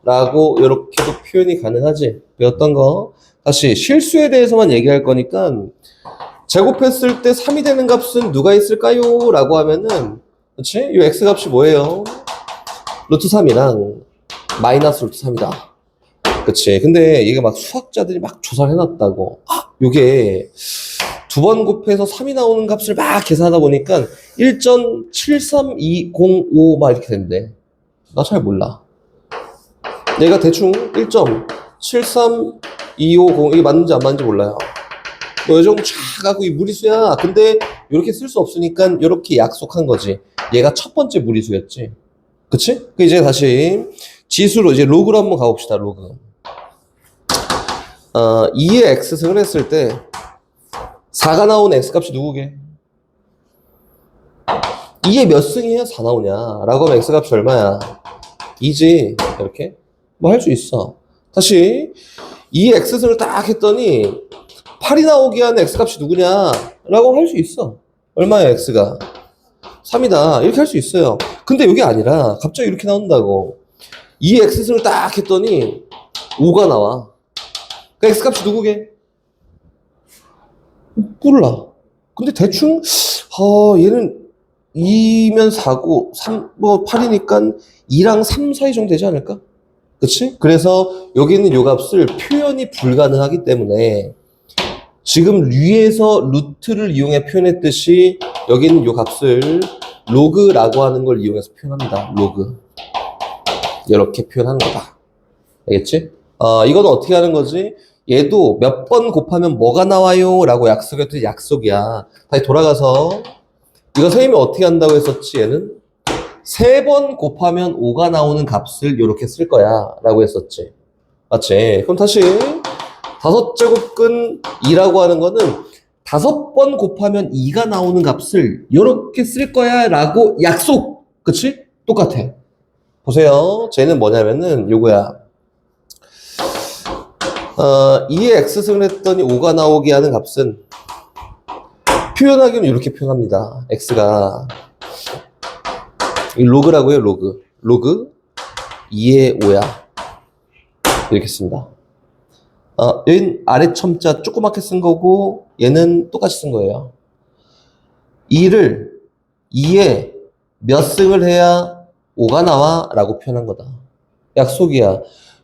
4라고 이렇게도 표현이 가능하지. 배웠던 거. 다시 실수에 대해서만 얘기할 거니까 제곱했을 때 3이 되는 값은 누가 있을까요? 라고 하면은, 그치? 이 x값이 뭐예요? 루트 3이랑 마이너스 루트 3이다. 그치? 근데 이게 막 수학자들이 막 조사를 해놨다고. 요게 두 번 곱해서 3이 나오는 값을 막 계산하다 보니까 1.73205 막 이렇게 된대. 나 잘 몰라. 얘가 대충 1.73250 이게 맞는지 안 맞는지 몰라요. 뭐 이 정도 쫙 하고 이 무리수야. 근데 이렇게 쓸 수 없으니까 이렇게 약속한 거지. 얘가 첫 번째 무리수였지. 그치? 그 이제 다시 지수로 이제 로그로 한번 가봅시다. 로그. 2의 x승을 했을 때 4가 나온 x값이 누구게? 2의 몇 승이야 4 나오냐? 라고 하면 x값이 얼마야? 2지. 이렇게 뭐 할 수 있어. 다시 2의 x승을 딱 했더니 8이 나오게 하는 x값이 누구냐? 라고 할 수 있어. 얼마야 x가? 3이다. 이렇게 할 수 있어요. 근데 이게 아니라 갑자기 이렇게 나온다고. 2의 x승을 딱 했더니 5가 나와. 그 x값이 누구게? 몰라. 근데 대충 얘는 2면 4고 3, 8이니까 2랑 3 사이 정도 되지 않을까? 그치? 그래서 여기 있는 요 값을 표현이 불가능하기 때문에 지금 위에서 루트를 이용해 표현했듯이 여기 있는 요 값을 로그라고 하는 걸 이용해서 표현합니다. 로그. 이렇게 표현하는 거다. 알겠지? 이건 어떻게 하는 거지? 얘도 몇 번 곱하면 뭐가 나와요? 라고 약속했더니 약속이야. 다시 돌아가서 이거 선생님이 어떻게 한다고 했었지? 얘는 3번 곱하면 5가 나오는 값을 이렇게 쓸 거야 라고 했었지. 맞지? 그럼 다시 5제곱근 2라고 하는 거는 5번 곱하면 2가 나오는 값을 이렇게 쓸 거야 라고 약속. 그치? 똑같아. 보세요. 쟤는 뭐냐면은 요거야. 2의 x승을 했더니 5가 나오게 하는 값은 표현하기는 이렇게 표현합니다. x가 이 로그라고 해요. 로그. 로그 2의 5야. 이렇게 씁니다. 얘는 아래 첨자 조그맣게 쓴 거고 얘는 똑같이 쓴 거예요. 2를 2에 몇 승을 해야 5가 나와? 라고 표현한 거다. 약속이야.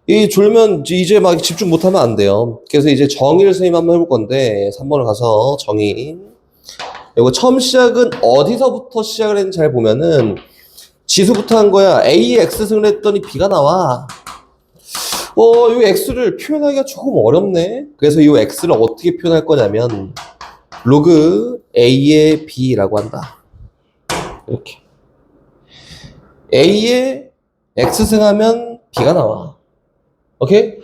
이 졸면 이제 막 집중 못하면 안 돼요. 그래서 이제 정의를 선생님 한번 해볼 건데 3번을 가서 정의. 이거 처음 시작은 어디서부터 시작을 했는지 잘 보면은 지수부터 한 거야. A에 X승을 했더니 B가 나와. 이 X를 표현하기가 조금 어렵네. 그래서 이 X를 어떻게 표현할 거냐면 로그 A의 B라고 한다. 이렇게. A에 X승하면 B가 나와. 오케이?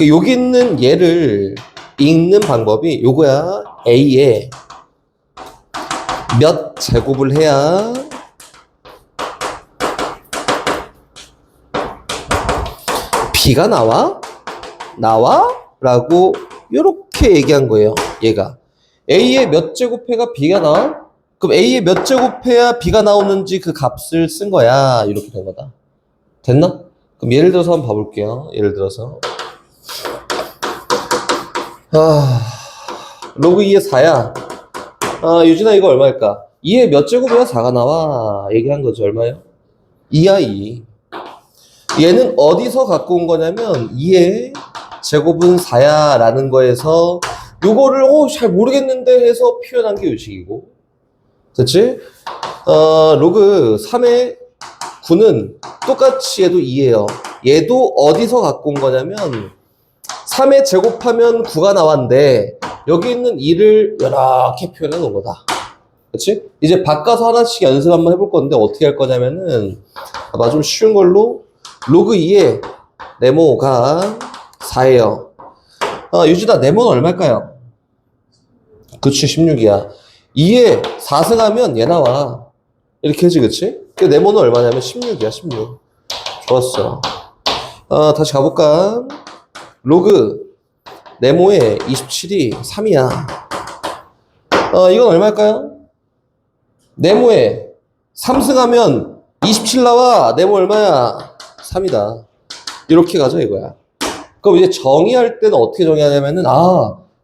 여기 있는 얘를 읽는 방법이 요거야. A에 몇 제곱을 해야 B가 나와? 라고 이렇게 얘기한 거예요. 얘가 A에 몇 제곱해가 B가 나와? 그럼 A에 몇 제곱해야 B가 나오는지 그 값을 쓴 거야. 이렇게 된 거다. 됐나? 그럼 예를 들어서 한번 봐볼게요. 예를 들어서 로그 2의 4야. 유진아 이거 얼마일까? 2에 몇 제곱해야 4가 나와? 얘기한 거죠. 얼마예요? 2야 2. 얘는 어디서 갖고 온 거냐면 2의 제곱은 4야 라는 거에서 요거를 잘 모르겠는데 해서 표현한 게 요식이고, 됐지? 로그 3의 9는 똑같이 얘도 2예요. 얘도 어디서 갖고 온 거냐면 3에 제곱하면 9가 나왔는데 여기 있는 2를 이렇게 표현해 놓은 거다. 그치? 이제 바꿔서 하나씩 연습 한번 해볼 건데 어떻게 할 거냐면은 아마 좀 쉬운 걸로 로그 2의 네모가 4예요. 유진아 네모는 얼마일까요? 그치 16이야. 2에 4승하면 얘 나와. 이렇게 해지 그치? 그 네모는 얼마냐면 16이야 16. 좋았어. 다시 가볼까? 로그 네모의 27이 3이야. 이건 얼마일까요? 네모에 3승하면 27 나와. 네모 얼마야? 3이다. 이렇게 가자 이거야. 그럼 이제 정의할 때는 어떻게 정의하냐면은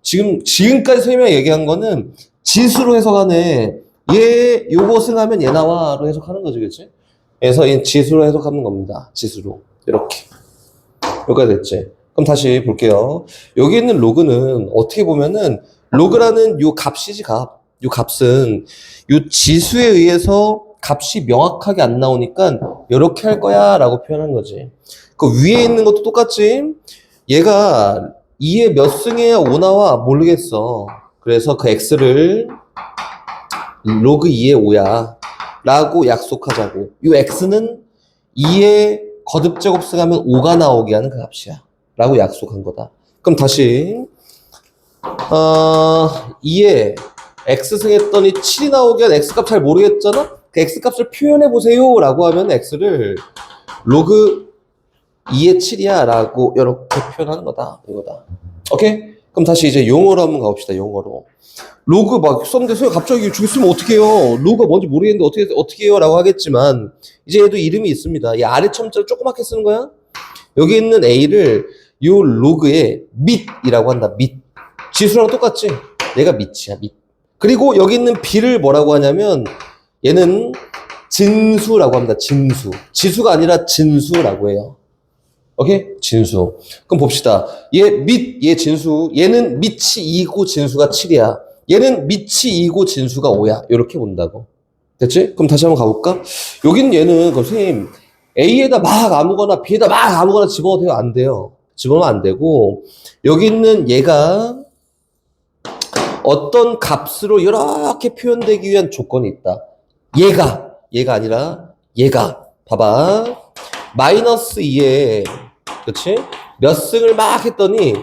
지금까지 선생님이 얘기한 거는 지수로 해석하네. 얘 요거 승하면 얘 나와로 해석하는 거지, 그치? 그래서 이 지수로 해석하는 겁니다. 지수로 이렇게 여기까지 됐지. 그럼 다시 볼게요. 여기 있는 로그는 어떻게 보면은 로그라는 요 값이지 값. 요 값은 요 지수에 의해서 값이 명확하게 안 나오니까 이렇게 할 거야 라고 표현한 거지. 그 위에 있는 것도 똑같지. 얘가 2에 몇 승해야 5 나와? 모르겠어. 그래서 그 x를 로그 2의 5야 라고 약속하자고. 이 x는 2에 거듭제곱 승하면 5가 나오게 하는 그 값이야 라고 약속한 거다. 그럼 다시 2에 x 승했더니 7이 나오게 한 x값 잘 모르겠잖아? 그 x값을 표현해 보세요 라고 하면 x를 로그 2의 7이야 라고 이렇게 표현하는 거다. 이거다. 오케이? 그럼 다시 이제 용어로 한번 가봅시다. 용어로. 로그 막 썼는데 선생님 갑자기 저기 쓰면 어떡해요? 로그가 뭔지 모르겠는데 어떻게 해요? 라고 하겠지만 이제 얘도 이름이 있습니다. 이 아래 첨자를 조그맣게 쓰는 거야. 여기 있는 a를 요 로그의 밑이라고 한다. 밑. 지수랑 똑같지? 얘가 밑이야. 밑. 그리고 여기 있는 b를 뭐라고 하냐면 얘는 진수라고 합니다. 진수. 지수가 아니라 진수라고 해요. 오케이? 진수. 그럼 봅시다. 얘 진수. 얘는 밑이 2고 진수가 7이야. 얘는 밑이 2고 진수가 5야. 이렇게 본다고. 됐지? 그럼 다시 한번 가볼까? 여기는 얘는, 그럼 선생님, A에다 막 아무거나, B에다 막 아무거나 집어도 돼요? 안 돼요. 집어넣으면 안 되고, 여기 있는 얘가 어떤 값으로 이렇게 표현되기 위한 조건이 있다. 얘가 아니라 얘가. 봐봐. 마이너스 2에, 그치? 몇 승을 막 했더니,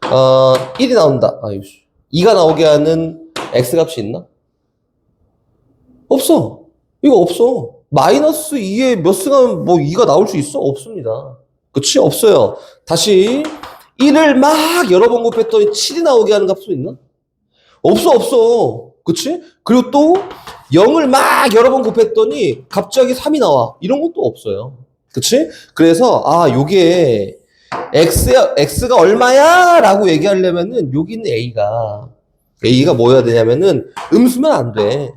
1이 나온다. 2가 나오게 하는 x값이 있나? 없어. 이거 없어. 마이너스 2에 몇 승하면 뭐 2가 나올 수 있어? 없습니다. 그치? 없어요. 다시 1을 막 여러 번 곱했더니 7이 나오게 하는 값도 있나? 없어. 그치? 그리고 또 0을 막 여러 번 곱했더니 갑자기 3이 나와. 이런 것도 없어요. 그치? 그래서 요게 x가 얼마야? 라고 얘기하려면은 여기 있는 a가 뭐여야 되냐면은 음수면 안 돼.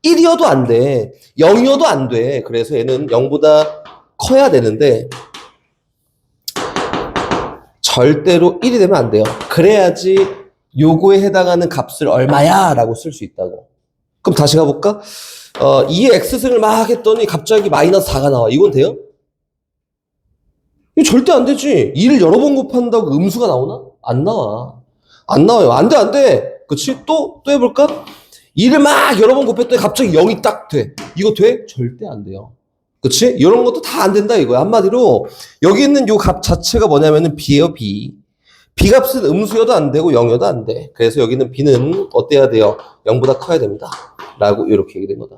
1이어도 안 돼. 0이어도 안 돼. 그래서 얘는 0보다 커야 되는데 절대로 1이 되면 안 돼요. 그래야지 요거에 해당하는 값을 얼마야? 라고 쓸 수 있다고. 그럼 다시 가볼까? 2의 x승을 막 했더니 갑자기 마이너스 4가 나와. 이건 돼요? 이거 절대 안 되지. 2를 여러 번 곱한다고 음수가 나오나? 안 나와. 안 나와요. 안 돼, 안 돼. 그치? 또 해볼까? 2를 막 여러 번 곱했더니 갑자기 0이 딱 돼. 이거 돼? 절대 안 돼요. 그치? 이런 것도 다 안 된다 이거야. 한마디로 여기 있는 요 값 자체가 뭐냐면은 b예요, b. b 값은 음수여도 안 되고 0여도 안 돼. 그래서 여기 있는 b는 어때야 돼요? 0보다 커야 됩니다. 라고 이렇게 얘기된 거다.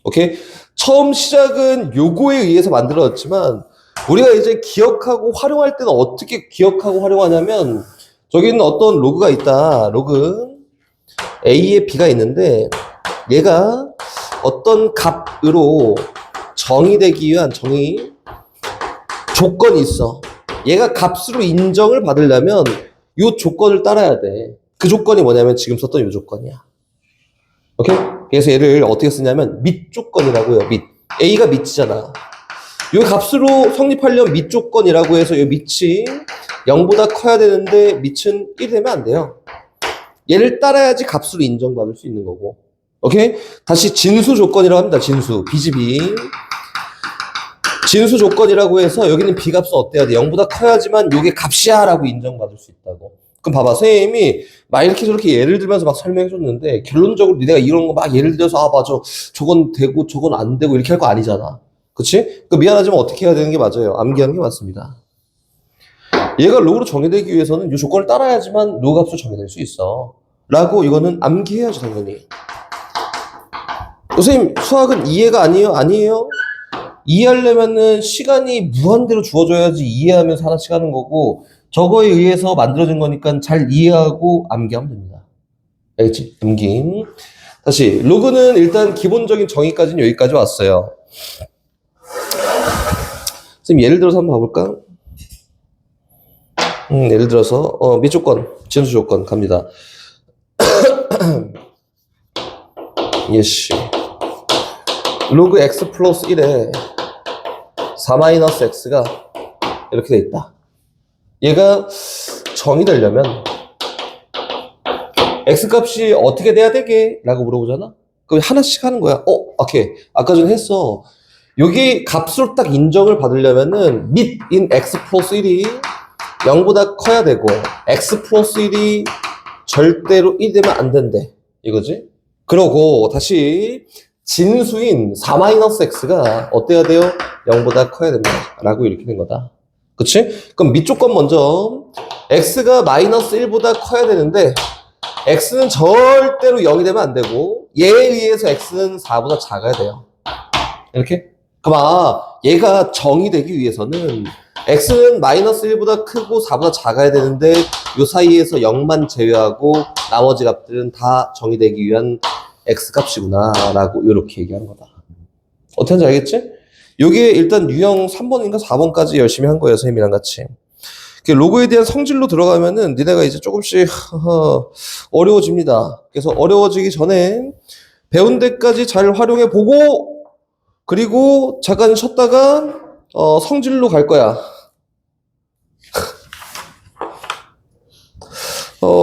오케이? 처음 시작은 요거에 의해서 만들어졌지만 우리가 이제 기억하고 활용할 때는 어떻게 기억하고 활용하냐면 저기 있는 어떤 로그가 있다. 로그 a에 b가 있는데 얘가 어떤 값으로 정의되기 위한 조건이 있어. 얘가 값으로 인정을 받으려면 이 조건을 따라야 돼. 그 조건이 뭐냐면 지금 썼던 이 조건이야. 오케이? 그래서 얘를 어떻게 쓰냐면 밑 조건이라고요. 밑. a가 밑이잖아. 이 값으로 성립하려면 밑 조건이라고 해서 이 밑이 0보다 커야 되는데 밑은 1이 되면 안 돼요. 얘를 따라야지 값으로 인정받을 수 있는 거고. 오케이? 다시 진수 조건이라고 합니다. 진수. BGB. 진수 조건이라고 해서 여기는 B값은 어때야 돼? 0보다 커야지만 요게 값이야 라고 인정받을 수 있다고. 그럼 봐봐. 선생님이 막 이렇게 저렇게 예를 들면서 막 설명해 줬는데 결론적으로 내가 이런 거 막 예를 들어서 아 맞아. 저건 되고 저건 안 되고 이렇게 할 거 아니잖아. 그치? 그 미안하지만 어떻게 해야 되는 게 맞아요. 암기하는 게 맞습니다. 얘가 로그로 정의되기 위해서는 이 조건을 따라야지만 로 값으로 정의될 수 있어. 라고 이거는 암기해야죠, 당연히. 선생님, 수학은 이해가 아니에요? 아니에요? 이해하려면은 시간이 무한대로 주어져야지 이해하면서 하나씩 하는 거고, 저거에 의해서 만들어진 거니까 잘 이해하고 암기하면 됩니다. 알겠지? 암기. 다시, 로그는 일단 기본적인 정의까지는 여기까지 왔어요. 선생님, 예를 들어서 한번 봐볼까? 예를 들어서 밑조건, 진수 조건 갑니다. 예시 로그 x 플러스 1에 4 마이너스 x가 이렇게 돼 있다. 얘가 정의되려면 x 값이 어떻게 돼야 되게? 라고 물어보잖아. 그럼 하나씩 하는 거야. 오케이. 아까 전에 했어. 여기 값으로 딱 인정을 받으려면은 밑인 x 플러스 1이 0보다 커야 되고 x 플러스 1이 절대로 1 되면 안 된대. 이거지? 그러고 다시 진수인 4 마이너스 x가 어때야 돼요? 0보다 커야 된다. 라고 이렇게 된 거다. 그치? 그럼 밑조건 먼저 x가 마이너스 1보다 커야 되는데 x는 절대로 0이 되면 안 되고 얘에 의해서 x는 4보다 작아야 돼요. 이렇게? 그럼 얘가 정의되기 위해서는 x는 마이너스 1보다 크고 4보다 작아야 되는데 요 사이에서 0만 제외하고 나머지 값들은 다 정의되기 위한 x값이구나 라고 이렇게 얘기하는 거다. 어떻게 하는지 알겠지? 요게 일단 유형 3번인가 4번까지 열심히 한 거예요. 선생님이랑 같이. 로그에 대한 성질로 들어가면은 니네가 이제 조금씩 어려워집니다. 그래서 어려워지기 전에 배운 데까지 잘 활용해 보고 그리고 잠깐 쉬었다가 성질로 갈 거야.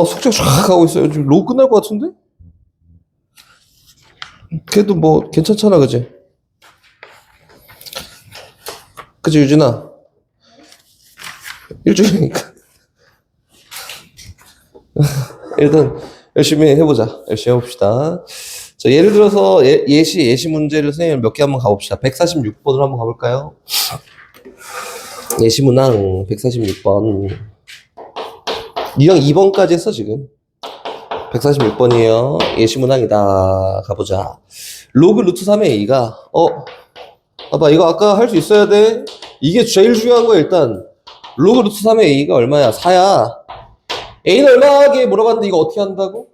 숙제 쫙 하고 있어요. 지금 로그 끝날 것 같은데? 그래도 뭐 괜찮잖아, 그지? 그치, 유진아? 일주일이니까. 일단 열심히 해보자. 열심히 해봅시다. 자, 예를 들어서 예시 문제를 선생님 몇 개 한번 가봅시다. 146번으로 한번 가볼까요? 예시 문항 146번. 유형 2번까지 했어, 지금. 146번이에요. 예시 문항이다. 가보자. 로그 루트 3의 a가, 봐봐, 이거 아까 할 수 있어야 돼. 이게 제일 중요한 거야, 일단. 로그 루트 3의 a가 얼마야? 4야. a는 얼마게 물어봤는데 이거 어떻게 한다고?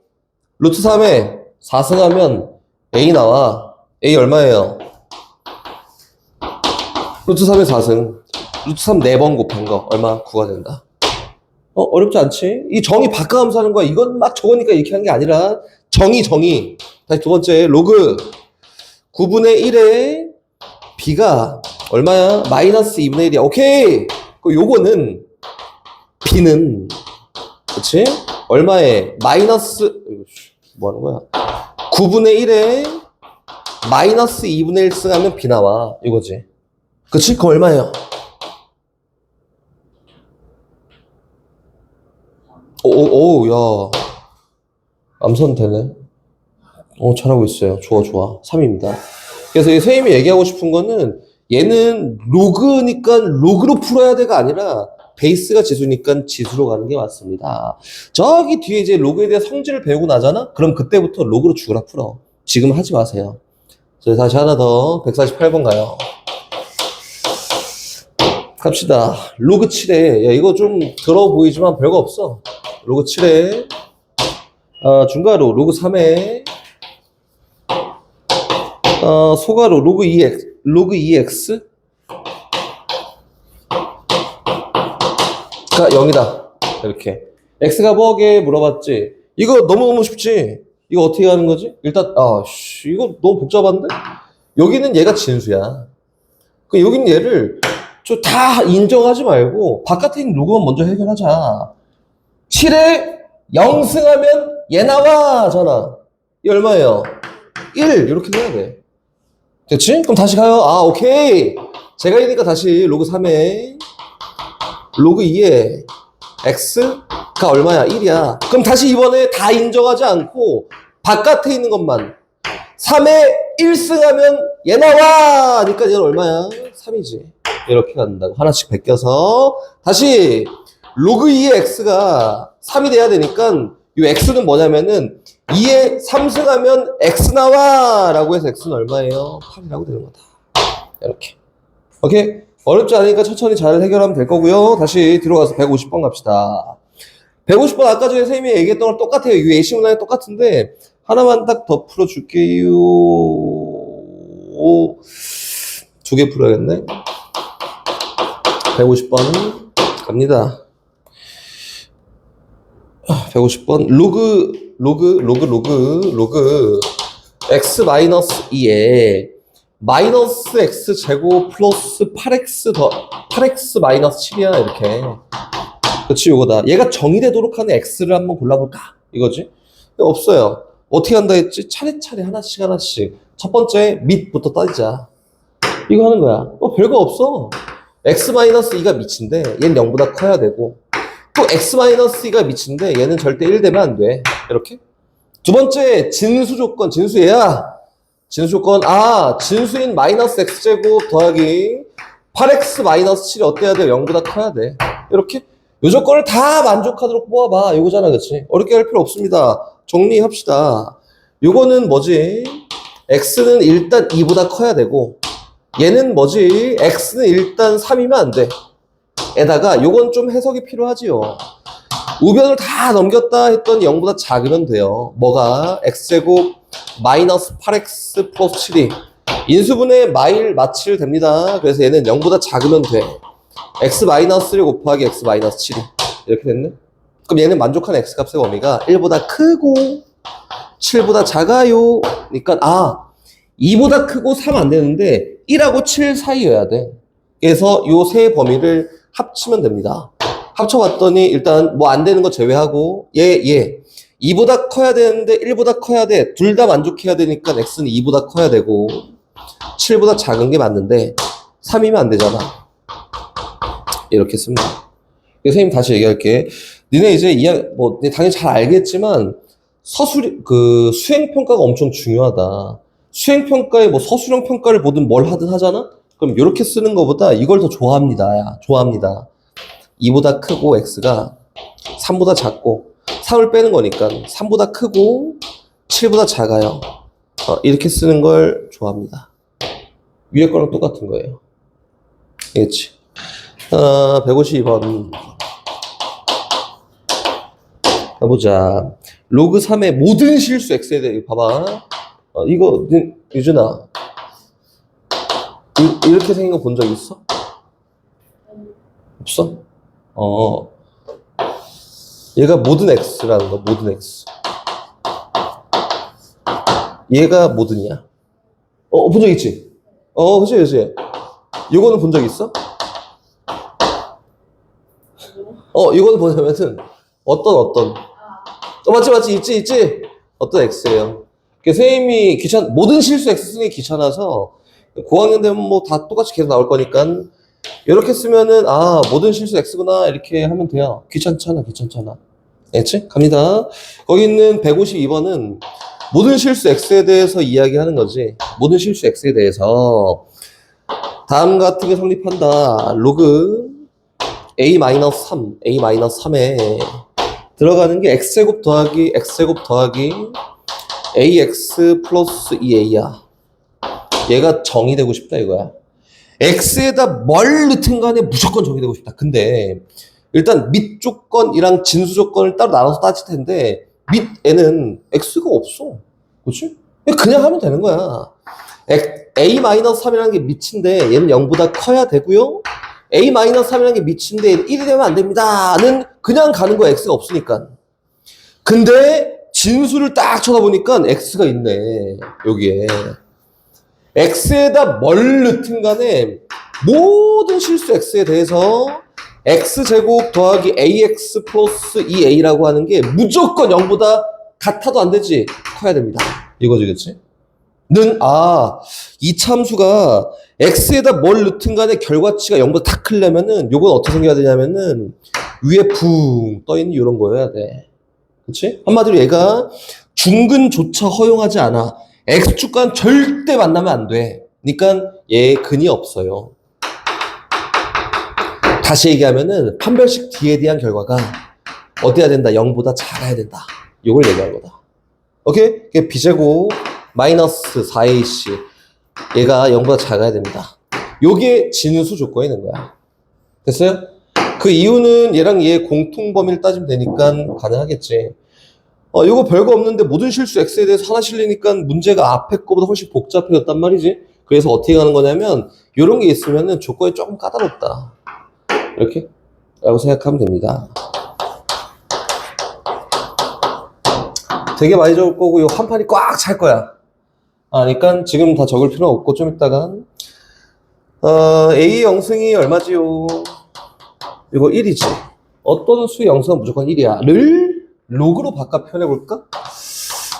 루트 3에 4승하면 a 나와. a 얼마예요? 루트 3에 4승. 루트 3 4번 곱한 거. 얼마? 9가 된다. 어렵지 않지? 이 정의 바꿔가면서 하는 거야. 이건 막 적으니까 이렇게 한 게 아니라 정의. 다시 두 번째 로그 9분의 1에 b가 얼마야? 마이너스 2분의 1이야. 오케이. 요거는 b는 그치? 얼마에? 마이너스 뭐 하는 거야? 9분의 1에 마이너스 2분의 1 쓰면 b 나와 이거지. 그치? 그거 얼마예요? 오, 야. 암선 되네. 잘하고 있어요. 좋아. 3입니다. 그래서 이 선생님이 얘기하고 싶은 거는 얘는 로그니까 로그로 풀어야 돼가 아니라 베이스가 지수니까 지수로 가는 게 맞습니다. 저기 뒤에 이제 로그에 대한 성질을 배우고 나잖아? 그럼 그때부터 로그로 죽으라 풀어. 지금 하지 마세요. 그래서 다시 하나 더 148번 가요. 갑시다. 로그 7에 야 이거 좀 더러워 보이지만 별거 없어. 로그 7에 중괄호 로그 3에 소괄호 로그 2x 가 0이다. 이렇게 x가 뭐게 물어봤지. 이거 너무너무 쉽지. 이거 어떻게 하는 거지? 일단 이거 너무 복잡한데? 여기는 얘가 진수야. 그 여기는 얘를 좀 다 인정하지 말고 바깥에 있는 로그만 먼저 해결하자. 7에 0승하면 얘 나와잖아. 이 얼마예요? 1 이렇게 해야 돼. 됐지? 그럼 다시 가요. 오케이. 제가 이니까 다시 로그 3에 로그 2에 x가 얼마야? 1이야. 그럼 다시 이번에 다 인정하지 않고 바깥에 있는 것만 3에 1승하면 얘 나와! 니까 얘는 얼마야? 3이지. 이렇게 간다고. 하나씩 베껴서 다시 로그 2의 x가 3이 돼야 되니까 이 x는 뭐냐면은 2에 3승하면 x 나와! 라고 해서 x는 얼마예요? 8이라고 되는 거다. 이렇게. 오케이? 어렵지 않으니까 천천히 잘 해결하면 될 거고요. 다시 뒤로 가서 150번 갑시다. 150번 아까 전에 선생님이 얘기했던 걸 똑같아요. 이 예시 문항이 똑같은데 하나만 딱 더 풀어줄게요. 2개 풀어야겠네. 150번 갑니다. 150번 로그 x 마이너스 2에 마이너스 x 제곱 플러스 8x 마이너스 7이야 이렇게. 그치 요거다. 얘가 정의되도록 하는 x를 한번 골라볼까 이거지. 없어요. 어떻게 한다 했지? 차례차례 하나씩 첫 번째 밑부터 따지자. 이거 하는 거야. 별거 없어. x-2가 미친데 얘는 0보다 커야 되고 또 x-2가 미친데 얘는 절대 1 되면 안 돼. 이렇게. 두 번째 진수 조건. 진수 얘야. 진수 조건. 진수인 마이너스 x제곱 더하기 8x 마이너스 7이 어때야 돼? 0보다 커야 돼. 이렇게. 요 조건을 다 만족하도록 뽑아봐. 이거잖아, 그치? 어렵게 할 필요 없습니다. 정리합시다. 요거는 뭐지? x는 일단 2보다 커야 되고 얘는 뭐지? x는 일단 3이면 안 돼. 에다가 요건 좀 해석이 필요하지요. 우변을 다 넘겼다 했더니 0보다 작으면 돼요. 뭐가? x제곱 마이너스 8x 플러스 7이 인수분해 마칠 됩니다. 그래서 얘는 0보다 작으면 돼. x-1 곱하기 x-7이 이렇게 됐네. 그럼 얘는 만족하는 x값의 범위가 1보다 크고 7보다 작아요. 그러니까 2보다 크고 3 안 되는데 1하고 7 사이여야 돼. 그래서 요 세 범위를 합치면 됩니다. 합쳐봤더니 일단 뭐 안 되는 거 제외하고 얘 2보다 커야 되는데 1보다 커야 돼. 둘 다 만족해야 되니까 x는 2보다 커야 되고 7보다 작은 게 맞는데 3이면 안 되잖아. 이렇게 씁니다. 선생님 다시 얘기할게. 니네 이제 당연히 잘 알겠지만 수행평가가 엄청 중요하다. 수행평가에 서술형 평가를 보든 뭘 하든 하잖아? 그럼 이렇게 쓰는 것보다 이걸 더 좋아합니다. 좋아합니다. 2보다 크고 x가 3보다 작고 3을 빼는 거니까 3보다 크고 7보다 작아요. 이렇게 쓰는 걸 좋아합니다. 위에 거랑 똑같은 거예요. 알겠지? 152번 가보자. 로그 3의 모든 실수 x에 대해 봐봐. 이거 유준아 이렇게 생긴 거 본 적 있어? 없어? 얘가 모든 x라는 거. 모든 x 얘가 모든이야. 본 적 있지? 그치. 요거는 본 적 있어? 이건 뭐냐면은, 어떤. 맞지, 있지. 어떤 X예요. 선생님이 모든 실수 X 쓰는 게 귀찮아서, 고학년 되면 뭐 다 똑같이 계속 나올 거니까, 이렇게 쓰면은, 모든 실수 X구나, 이렇게 하면 돼요. 귀찮잖아. 알겠지? 갑니다. 거기 있는 152번은, 모든 실수 X에 대해서 이야기하는 거지. 모든 실수 X에 대해서, 다음 같은 게 성립한다. 로그, A-3에 들어가는 게 X제곱 더하기 AX 플러스 2A야. 얘가 정의되고 싶다 이거야. X에다 뭘 넣든 간에 무조건 정의되고 싶다. 근데 일단 밑 조건이랑 진수 조건을 따로 나눠서 따질 텐데 밑 N은 X가 없어. 그렇지? 그냥 하면 되는 거야. A-3이라는 게 밑인데 얘는 0보다 커야 되고요. A-3이라는 게 밑인데 얘는 1이 되면 안 됩니다는 그냥 가는 거야. X가 없으니까. 근데 진수를 딱 쳐다보니까 X가 있네. 여기에. X에다 뭘 넣든 간에 모든 실수 X에 대해서 X제곱 더하기 AX 플러스 2A라고 하는 게 무조건 0보다 같아도 안 되지. 커야 됩니다. 이거지, 그치? 이 참수가 X에다 뭘 넣든 간에 결과치가 0보다 다 크려면은 요건 어떻게 생겨야 되냐면은 위에 붕 떠있는 이런 거여야 돼. 그치? 한마디로 얘가 중근조차 허용하지 않아. X축과는 절대 만나면 안 돼. 그러니까 얘 근이 없어요. 다시 얘기하면은 판별식 D에 대한 결과가 어디야 된다? 0보다 작아야 된다. 이걸 얘기한 거다. 오케이? 이게 B제곱 마이너스 4AC 얘가 0보다 작아야 됩니다. 요게 진수 조건이 있는 거야. 됐어요? 그 이유는 얘랑 얘 공통 범위를 따지면 되니까 가능하겠지. 이거 별거 없는데 모든 실수 X에 대해서 하나 실리니까 문제가 앞에 거보다 훨씬 복잡해졌단 말이지. 그래서 어떻게 하는 거냐면 이런 게 있으면은 조건이 조금 까다롭다. 이렇게 라고 생각하면 됩니다. 되게 많이 적을 거고 이 한 판이 꽉 찰 거야. 그러니까 지금 다 적을 필요는 없고 좀 이따가 A 영승이 얼마지요? 이거 1이지. 어떤 수의 영승은 무조건 1이야. 를 로그로 바꿔 표현해볼까?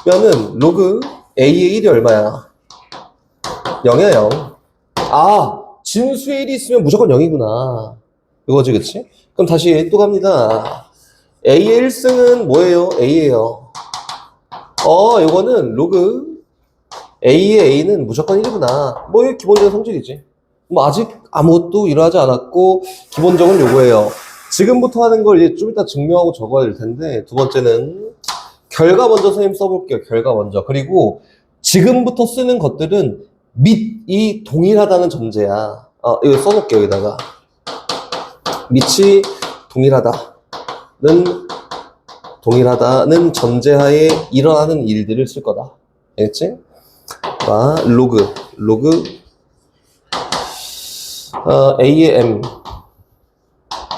그러면은 로그 A의 1이 얼마야? 0이야 0. 진수의 1이 있으면 무조건 0이구나. 이거지, 그치? 그럼 다시 또 갑니다. A의 1승은 뭐예요? A예요. 이거는 로그 A의 A는 무조건 1이구나. 뭐 이게 기본적인 성질이지. 뭐 아직 아무것도 일어나지 않았고 기본적은 요거예요. 지금부터 하는 걸 이제 좀 이따 증명하고 적어야 될 텐데, 두 번째는 결과 먼저 선생님 써볼게요. 결과 먼저. 그리고 지금부터 쓰는 것들은 밑이 동일하다는 전제야. 이거 써놓을게요. 여기다가 밑이 동일하다는 전제하에 일어나는 일들을 쓸 거다. 알겠지? 로그 A의 M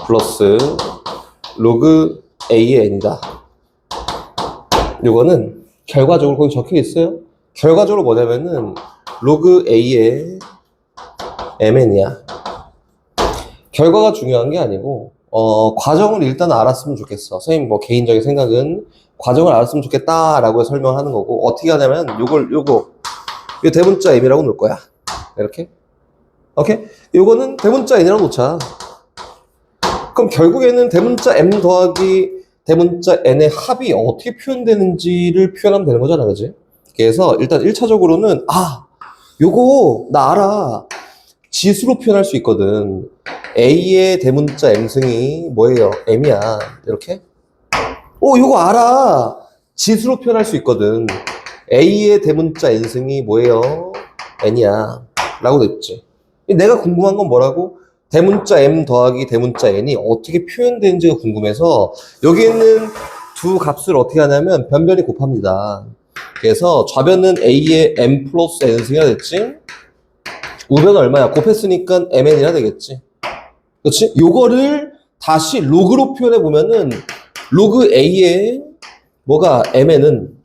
플러스 로그 A의 N이다. 요거는 결과적으로 거기 적혀 있어요. 결과적으로 뭐냐면은 로그 A의 MN이야. 결과가 중요한 게 아니고 과정을 일단 알았으면 좋겠어. 선생님 뭐 개인적인 생각은 과정을 알았으면 좋겠다라고 설명하는 거고, 어떻게 하냐면 요거 대문자 M이라고 놓을 거야. 이렇게. 오케이? 요거는 대문자 N이라고 놓자. 그럼 결국에는 대문자 M 더하기 대문자 N의 합이 어떻게 표현되는지를 표현하면 되는 거잖아, 그지? 그래서 일단 1차적으로는 요거 나 알아. 지수로 표현할 수 있거든. A의 대문자 M승이 뭐예요? M이야. 이렇게. 요거 알아. 지수로 표현할 수 있거든. A의 대문자 N승이 뭐예요? N이야. 라고 냈지. 내가 궁금한 건 뭐라고? 대문자 M 더하기 대문자 N이 어떻게 표현되는지가 궁금해서 여기 있는 두 값을 어떻게 하냐면 변변히 곱합니다. 그래서 좌변은 A의 M 플러스 N승이라 됐지? 우변은 얼마야? 곱했으니까 MN이라 되겠지? 그렇지? 요거를 다시 로그로 표현해 보면은 로그 A의 뭐가 MN은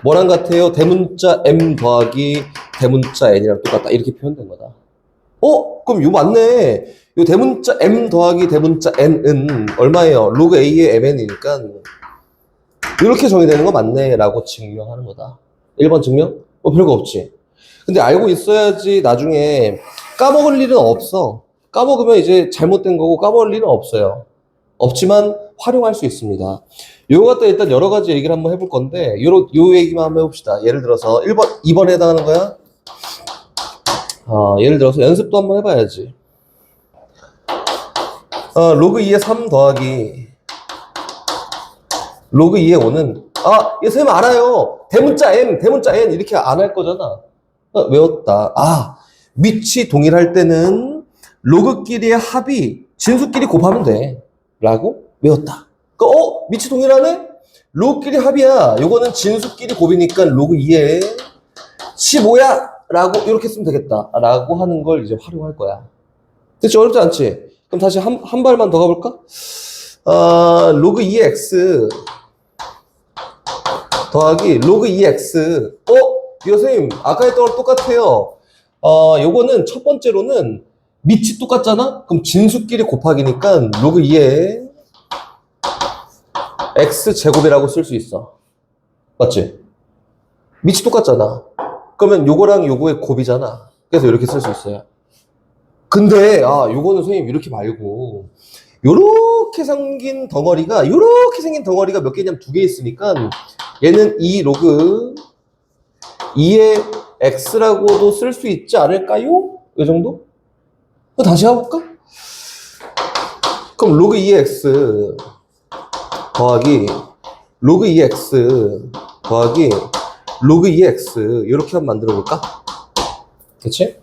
뭐랑 같아요? 대문자 M 더하기 대문자 N이랑 똑같다. 이렇게 표현된 거다. 그럼 요 맞네. 요 대문자 m 더하기 대문자 n은 얼마예요? 로그 a의 mn이니까 이렇게 정의되는 거 맞네 라고 증명하는 거다. 1번 증명? 별거 없지. 근데 알고 있어야지 나중에 까먹을 일은 없어. 까먹으면 이제 잘못된 거고 까먹을 일은 없어요. 없지만 활용할 수 있습니다. 요거 갖다 일단 여러 가지 얘기를 한번 해볼 건데 요 얘기만 한번 해봅시다. 예를 들어서 1번, 2번에 해당하는 거야. 예를 들어서 연습도 한번 해봐야지. 로그 2의 3 더하기 로그 2의 5는 얘 선생님 알아요. 대문자 m, 대문자 n 이렇게 안 할 거잖아. 외웠다. 밑이 동일할 때는 로그끼리의 합이 진수끼리 곱하면 돼 라고 외웠다. 밑이 동일하네? 로그끼리 합이야. 요거는 진수끼리 곱이니까 로그 2의 15야 라고 이렇게 쓰면 되겠다 라고 하는 걸 이제 활용할 거야. 그치? 어렵지 않지? 그럼 다시 한 발만 더 가볼까? 로그 2의 x 더하기 로그 2x 이거 선생님 아까 했던 거랑 똑같아요. 요거는 첫 번째로는 밑이 똑같잖아? 그럼 진수끼리 곱하기니까 로그 2의 x제곱이라고 쓸 수 있어. 맞지? 밑이 똑같잖아. 그러면 요거랑 요거의 곱이잖아. 그래서 이렇게 쓸 수 있어요. 근데 요거는 선생님 이렇게 말고 요렇게 생긴 덩어리가 몇 개냐면 2개 있으니까 얘는 2 로그 2의 x라고도 쓸 수 있지 않을까요? 이 정도? 다시 해볼까? 그럼 로그 2의 x 더하기 로그 2의 x 더하기 로그 2의 x 이렇게 한번 만들어 볼까? 그치?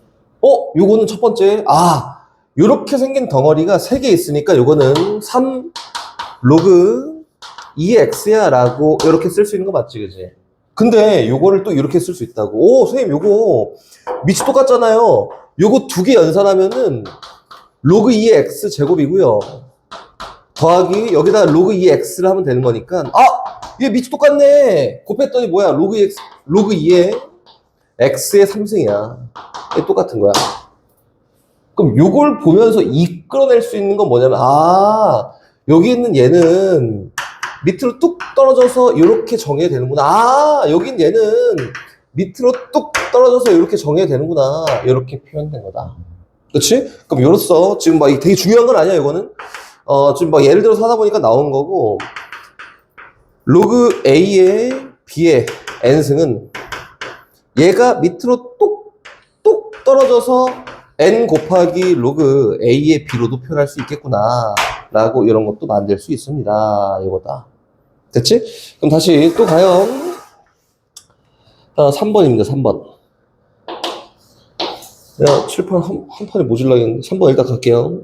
요거는 첫 번째 요렇게 생긴 덩어리가 3개 있으니까 요거는 3 로그 2의 x야 라고 이렇게 쓸 수 있는 거 맞지, 그치? 근데 요거를 또 이렇게 쓸 수 있다고. 선생님 요거 밑이 똑같잖아요. 요거 2개 연산하면은 로그 2의 x 제곱이고요. 더하기 여기다가 로그 2의 x를 하면 되는 거니까 얘 밑이 똑같네. 곱했더니 뭐야? 로그 2의 x의 3승이야. 얘 똑같은 거야. 그럼 요걸 보면서 이끌어낼 수 있는 건 뭐냐면 여기 있는 얘는 밑으로 뚝 떨어져서 이렇게 정해야 되는구나. 여긴 얘는 밑으로 뚝 떨어져서 이렇게 정해야 되는구나. 이렇게 표현된 거다. 그치? 그럼 요로써 지금 막 되게 중요한 건 아니야, 이거는. 지금 막 예를 들어서 하다 보니까 나온 거고, 로그 A의 B의 N승은 얘가 밑으로 똑 떨어져서 N 곱하기 로그 A의 B로도 표현할 수 있겠구나. 라고 이런 것도 만들 수 있습니다. 이거다. 됐지? 그럼 다시 또 가요. 3번입니다. 3번. 내가 7판 한 판에 모질라겠는데 3번 일단 갈게요.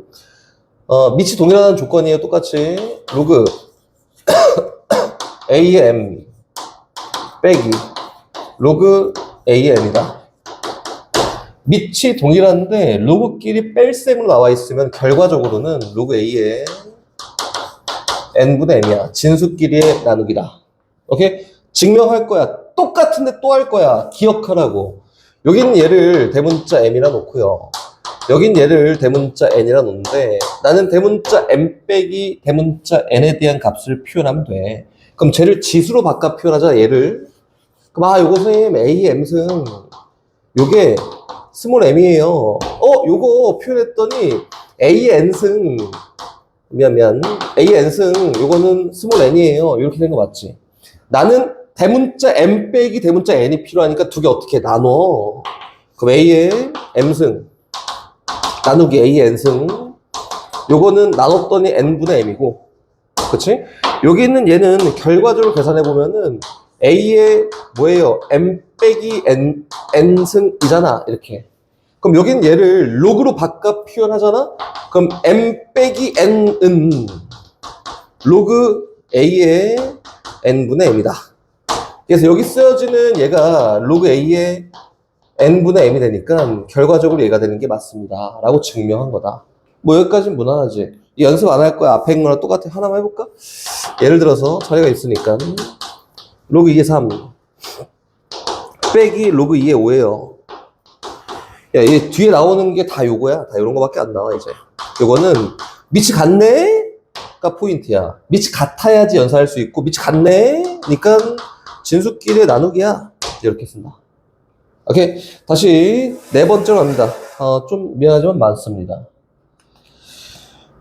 밑이 동일하다는 조건이에요. 똑같이 로그 A의 M 빼기 로그 A의 M이다. 밑이 동일한데 로그끼리 뺄셈으로 나와 있으면 결과적으로는 로그 A의 n분의 m이야. 진수끼리의 나누기다. 오케이? 증명할 거야. 똑같은데 또 할 거야. 기억하라고. 여긴 얘를 대문자 m이라 놓고요. 여긴 얘를 대문자 n이라 놓는데 나는 대문자 m 빼기 대문자 n에 대한 값을 표현하면 돼. 그럼 쟤를 지수로 바꿔 표현하자. 얘를. 그럼 요거 선생님 a m승 요게 스몰 m이에요. 요거 표현했더니 a n승 미안 a n승 요거는 스몰 n이에요. 이렇게 된 거 맞지? 나는 대문자 m 빼기 대문자 n이 필요하니까 두 개 어떻게 나눠? 그럼 a의 m승 나누기 a의 n승 요거는 나눴더니 n분의 m이고, 그치? 여기 있는 얘는 결과적으로 계산해 보면은 a의 뭐예요? m 빼기 n승이잖아. 이렇게. 그럼 여긴 얘를 로그로 바꿔 표현하잖아? 그럼 m 빼기 n은 로그 a의 n분의 m이다. 그래서 여기 쓰여지는 얘가 로그 a의 n분의 m이 되니까 결과적으로 얘가 되는 게 맞습니다. 라고 증명한 거다. 뭐 여기까지는 무난하지. 이 연습 안 할 거야. 앞에 있는 거랑 똑같아. 하나만 해볼까? 예를 들어서 자리가 있으니까 로그 2의 3 빼기 로그 2의 5예요. 야, 얘 뒤에 나오는 게 다 요거야. 다 요런 거밖에 안 나와, 이제. 요거는 밑이 같네?가 포인트야. 밑이 같아야지 연산할 수 있고, 밑이 같네? 니까 진수끼리의 나누기야. 이렇게 쓴다. 오케이. 다시 네 번째로 갑니다. 좀 미안하지만 많습니다.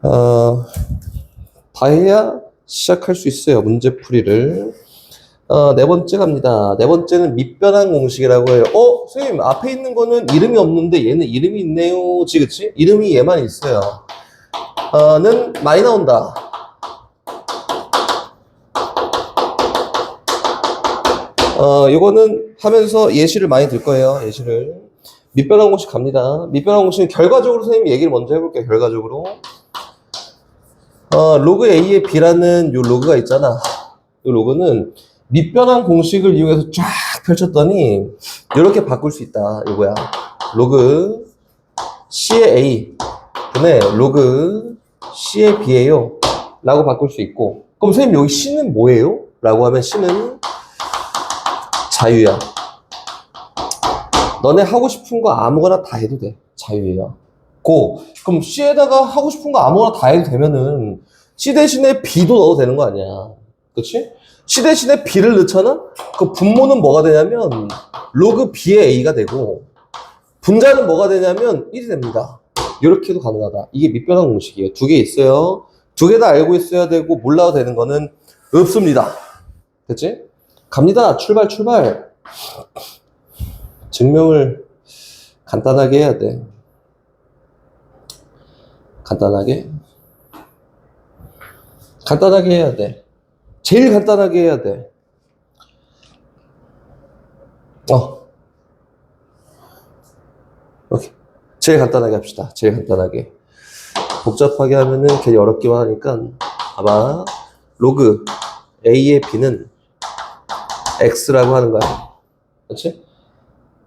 다 해야 시작할 수 있어요. 문제풀이를. 네 번째 갑니다. 네 번째는 밑변환 공식이라고 해요. 선생님, 앞에 있는 거는 이름이 없는데 얘는 이름이 있네요. 그치? 이름이 얘만 있어요. 는 많이 나온다. 요거는 하면서 예시를 많이 들 거예요. 예시를. 밑변환 공식 갑니다. 밑변환 공식은 결과적으로 선생님이 얘기를 먼저 해볼게요. 결과적으로. 로그 A의 B라는 요 로그가 있잖아. 요 로그는 밑변환 공식을 이용해서 쫙 펼쳤더니 이렇게 바꿀 수 있다. 이거야. 로그 C의 A 분의 로그 C의 B예요. 라고 바꿀 수 있고, 그럼 선생님 여기 C는 뭐예요? 라고 하면 C는 자유야. 너네 하고 싶은 거 아무거나 다 해도 돼. 자유예요. 그럼 C에다가 하고 싶은 거 아무거나 다 해도 되면은 C 대신에 B도 넣어도 되는 거 아니야. 그치? C 대신에 B를 넣잖아? 그 분모는 뭐가 되냐면 로그 B의 A가 되고, 분자는 뭐가 되냐면 1이 됩니다. 이렇게 해도 가능하다. 이게 밑변환 공식이에요. 두 개 있어요. 두 개 다 알고 있어야 되고 몰라도 되는 거는 없습니다. 됐지? 갑니다. 출발. 증명을 간단하게 해야 돼. 간단하게 해야 돼. 제일 간단하게 해야 돼. 오케이. 제일 간단하게 합시다. 제일 간단하게. 복잡하게 하면은 괜히 어렵기만 하니까, 아마 로그 A의 B는 X라고 하는 거야. 그렇지?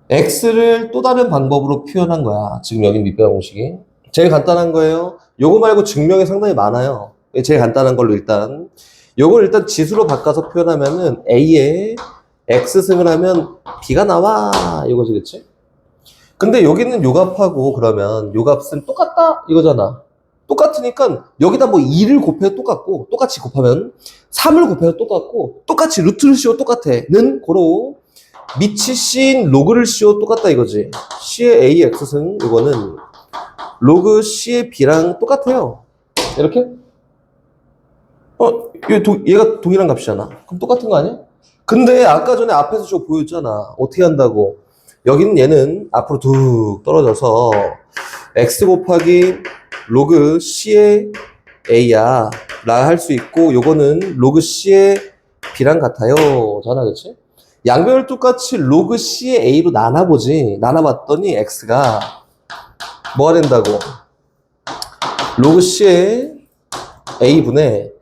X를 또 다른 방법으로 표현한 거야. 지금 여기 밑변환 공식이. 제일 간단한 거예요. 요거 말고 증명이 상당히 많아요. 제일 간단한 걸로 일단. 요걸 일단 지수로 바꿔서 표현하면은 A에 X승을 하면 B가 나와. 이거지, 그치? 근데 여기는 요 값하고 그러면 요 값은 똑같다? 이거잖아. 똑같으니까 여기다 뭐 2를 곱해도 똑같고, 똑같이 곱하면 3을 곱해도 똑같고, 똑같이 루트를 씌워 똑같아. 는 고로 밑이 C인 로그를 씌워 똑같다 이거지. C의 A X승 이거는 로그 C의 B랑 똑같아요. 이렇게? 얘가 동일한 값이잖아. 그럼 똑같은 거 아니야? 근데 아까 전에 앞에서 저 보였잖아. 어떻게 한다고? 여기는 얘는 앞으로 툭 떨어져서 X 곱하기 로그 C의 A야 라 할 수 있고, 요거는 로그 C의 B랑 같아요 잖아. 그치? 양변을 똑같이 로그 C의 A로 나눠보지. 나눠봤더니 X가 뭐가 된다고? 로그 C의 A분의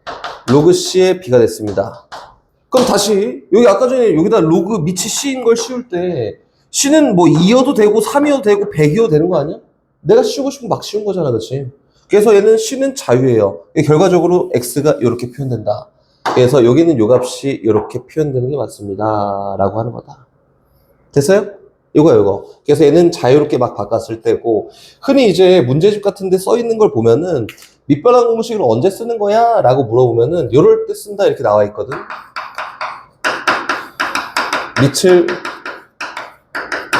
로그 C의 B가 됐습니다. 그럼 다시 여기 아까 전에 여기다 로그 밑이 C인 걸 씌울 때 C는 뭐 2여도 되고 3이어도 되고 100이어도 되는 거 아니야? 내가 씌우고 싶으면 막 씌운 거잖아. 그치? 그래서 얘는 C는 자유예요. 결과적으로 X가 이렇게 표현된다. 그래서 여기는 요 값이 이렇게 표현되는 게 맞습니다. 라고 하는 거다. 됐어요? 이거. 그래서 얘는 자유롭게 막 바꿨을 때고, 흔히 이제 문제집 같은 데 써 있는 걸 보면은 밑변환 공식을 언제 쓰는 거야? 라고 물어보면은 요럴 때 쓴다 이렇게 나와 있거든. 밑을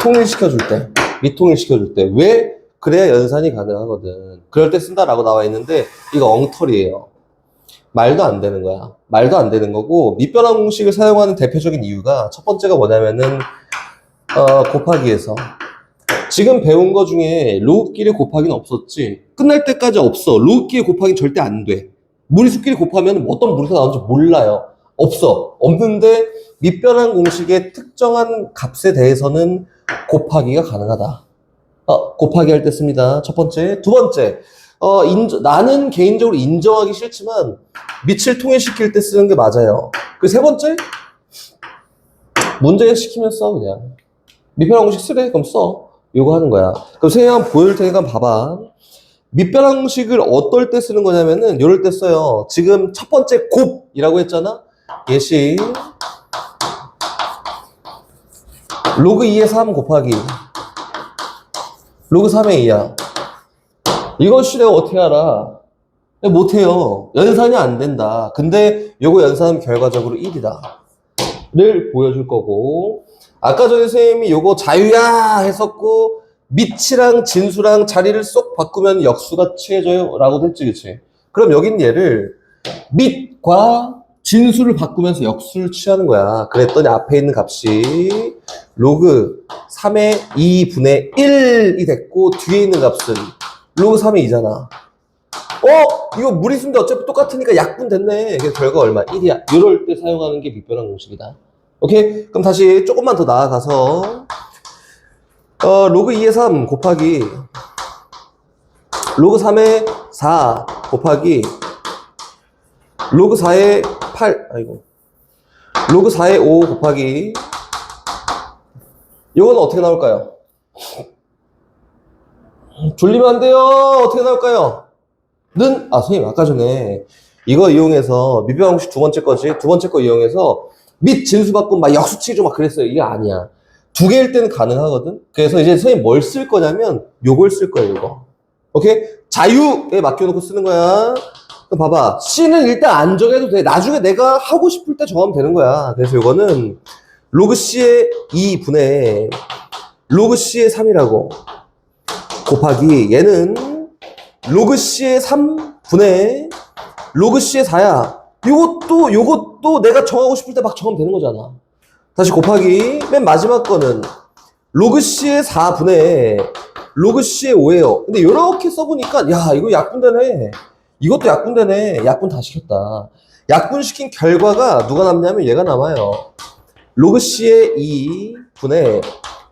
통일시켜줄 때, 밑통일시켜줄 때. 왜? 그래야 연산이 가능하거든. 그럴 때 쓴다라고 나와 있는데 이거 엉터리예요. 말도 안 되는 거야. 말도 안 되는 거고, 밑변환 공식을 사용하는 대표적인 이유가 첫 번째가 뭐냐면은 곱하기에서 지금 배운 거 중에 로그끼리 곱하기는 없었지. 끝날 때까지 없어. 로그끼리 곱하기는 절대 안 돼. 무리수끼리 곱하면 어떤 무리수가 나오는지 몰라요. 없는데 밑변환 공식의 특정한 값에 대해서는 곱하기가 가능하다. 곱하기 할 때 씁니다. 첫 번째. 두 번째, 나는 개인적으로 인정하기 싫지만 밑을 통일시킬 때 쓰는 게 맞아요. 그 세 번째, 문제 시키면 써. 그냥 밑변환 공식 쓰래? 그럼 써. 이거 하는 거야. 그럼 선생님 한번 보여줄 테니까 봐봐. 밑변환 공식을 어떨 때 쓰는 거냐면은 이럴 때 써요. 지금 첫 번째 곱이라고 했잖아. 예시 로그 2의 3 곱하기 로그 3의 2야. 이것이 내가 어떻게 알아? 못해요. 연산이 안 된다. 근데 요거 연산하면 결과적으로 1이다. 를 보여줄 거고, 아까 전에 선생님이 요거 자유야 했었고, 밑이랑 진수랑 자리를 쏙 바꾸면 역수가 취해져요 라고도 했지, 그치? 그럼 여긴 얘를 밑과 진수를 바꾸면서 역수를 취하는 거야. 그랬더니 앞에 있는 값이 로그 3의 2분의 1이 됐고, 뒤에 있는 값은 로그 3의 2잖아. 이거 무리수인데 어차피 똑같으니까 약분 됐네. 그래서 결과 얼마? 1이야. 이럴 때 사용하는 게 밑변환 공식이다. 오케이? 그럼 다시 조금만 더 나아가서 로그 2의 3 곱하기 로그 3의 4 곱하기 로그 4의 8 로그 4의 5 곱하기 이거는 어떻게 나올까요? 졸리면 안 돼요. 어떻게 나올까요? 선생님 아까 전에 이거 이용해서 밑변환 공식 두 번째 거지. 두 번째 거 이용해서 밑 진수 바꾸면 막 역수치죠 막 그랬어요. 이게 아니야. 두 개일 때는 가능하거든. 그래서 이제 선생님 뭘 쓸 거냐면 요걸 쓸 거예요. 이거. 오케이? 자유에 맡겨놓고 쓰는 거야. 그럼 봐봐. C는 일단 안 정해도 돼. 나중에 내가 하고 싶을 때 정하면 되는 거야. 그래서 이거는 로그 C의 2분의 로그 C의 3이라고 곱하기 얘는 로그 C의 3분의 로그 C의 4야. 요것도 내가 정하고 싶을 때 막 정하면 되는 거잖아. 다시 곱하기 맨 마지막 거는 로그 C의 4분의 로그 C의 5예요. 근데 이렇게 써보니까 야 이거 약분되네. 이것도 약분되네. 약분 다 시켰다. 약분시킨 결과가 누가 남냐면 얘가 남아요. 로그 C의 2분의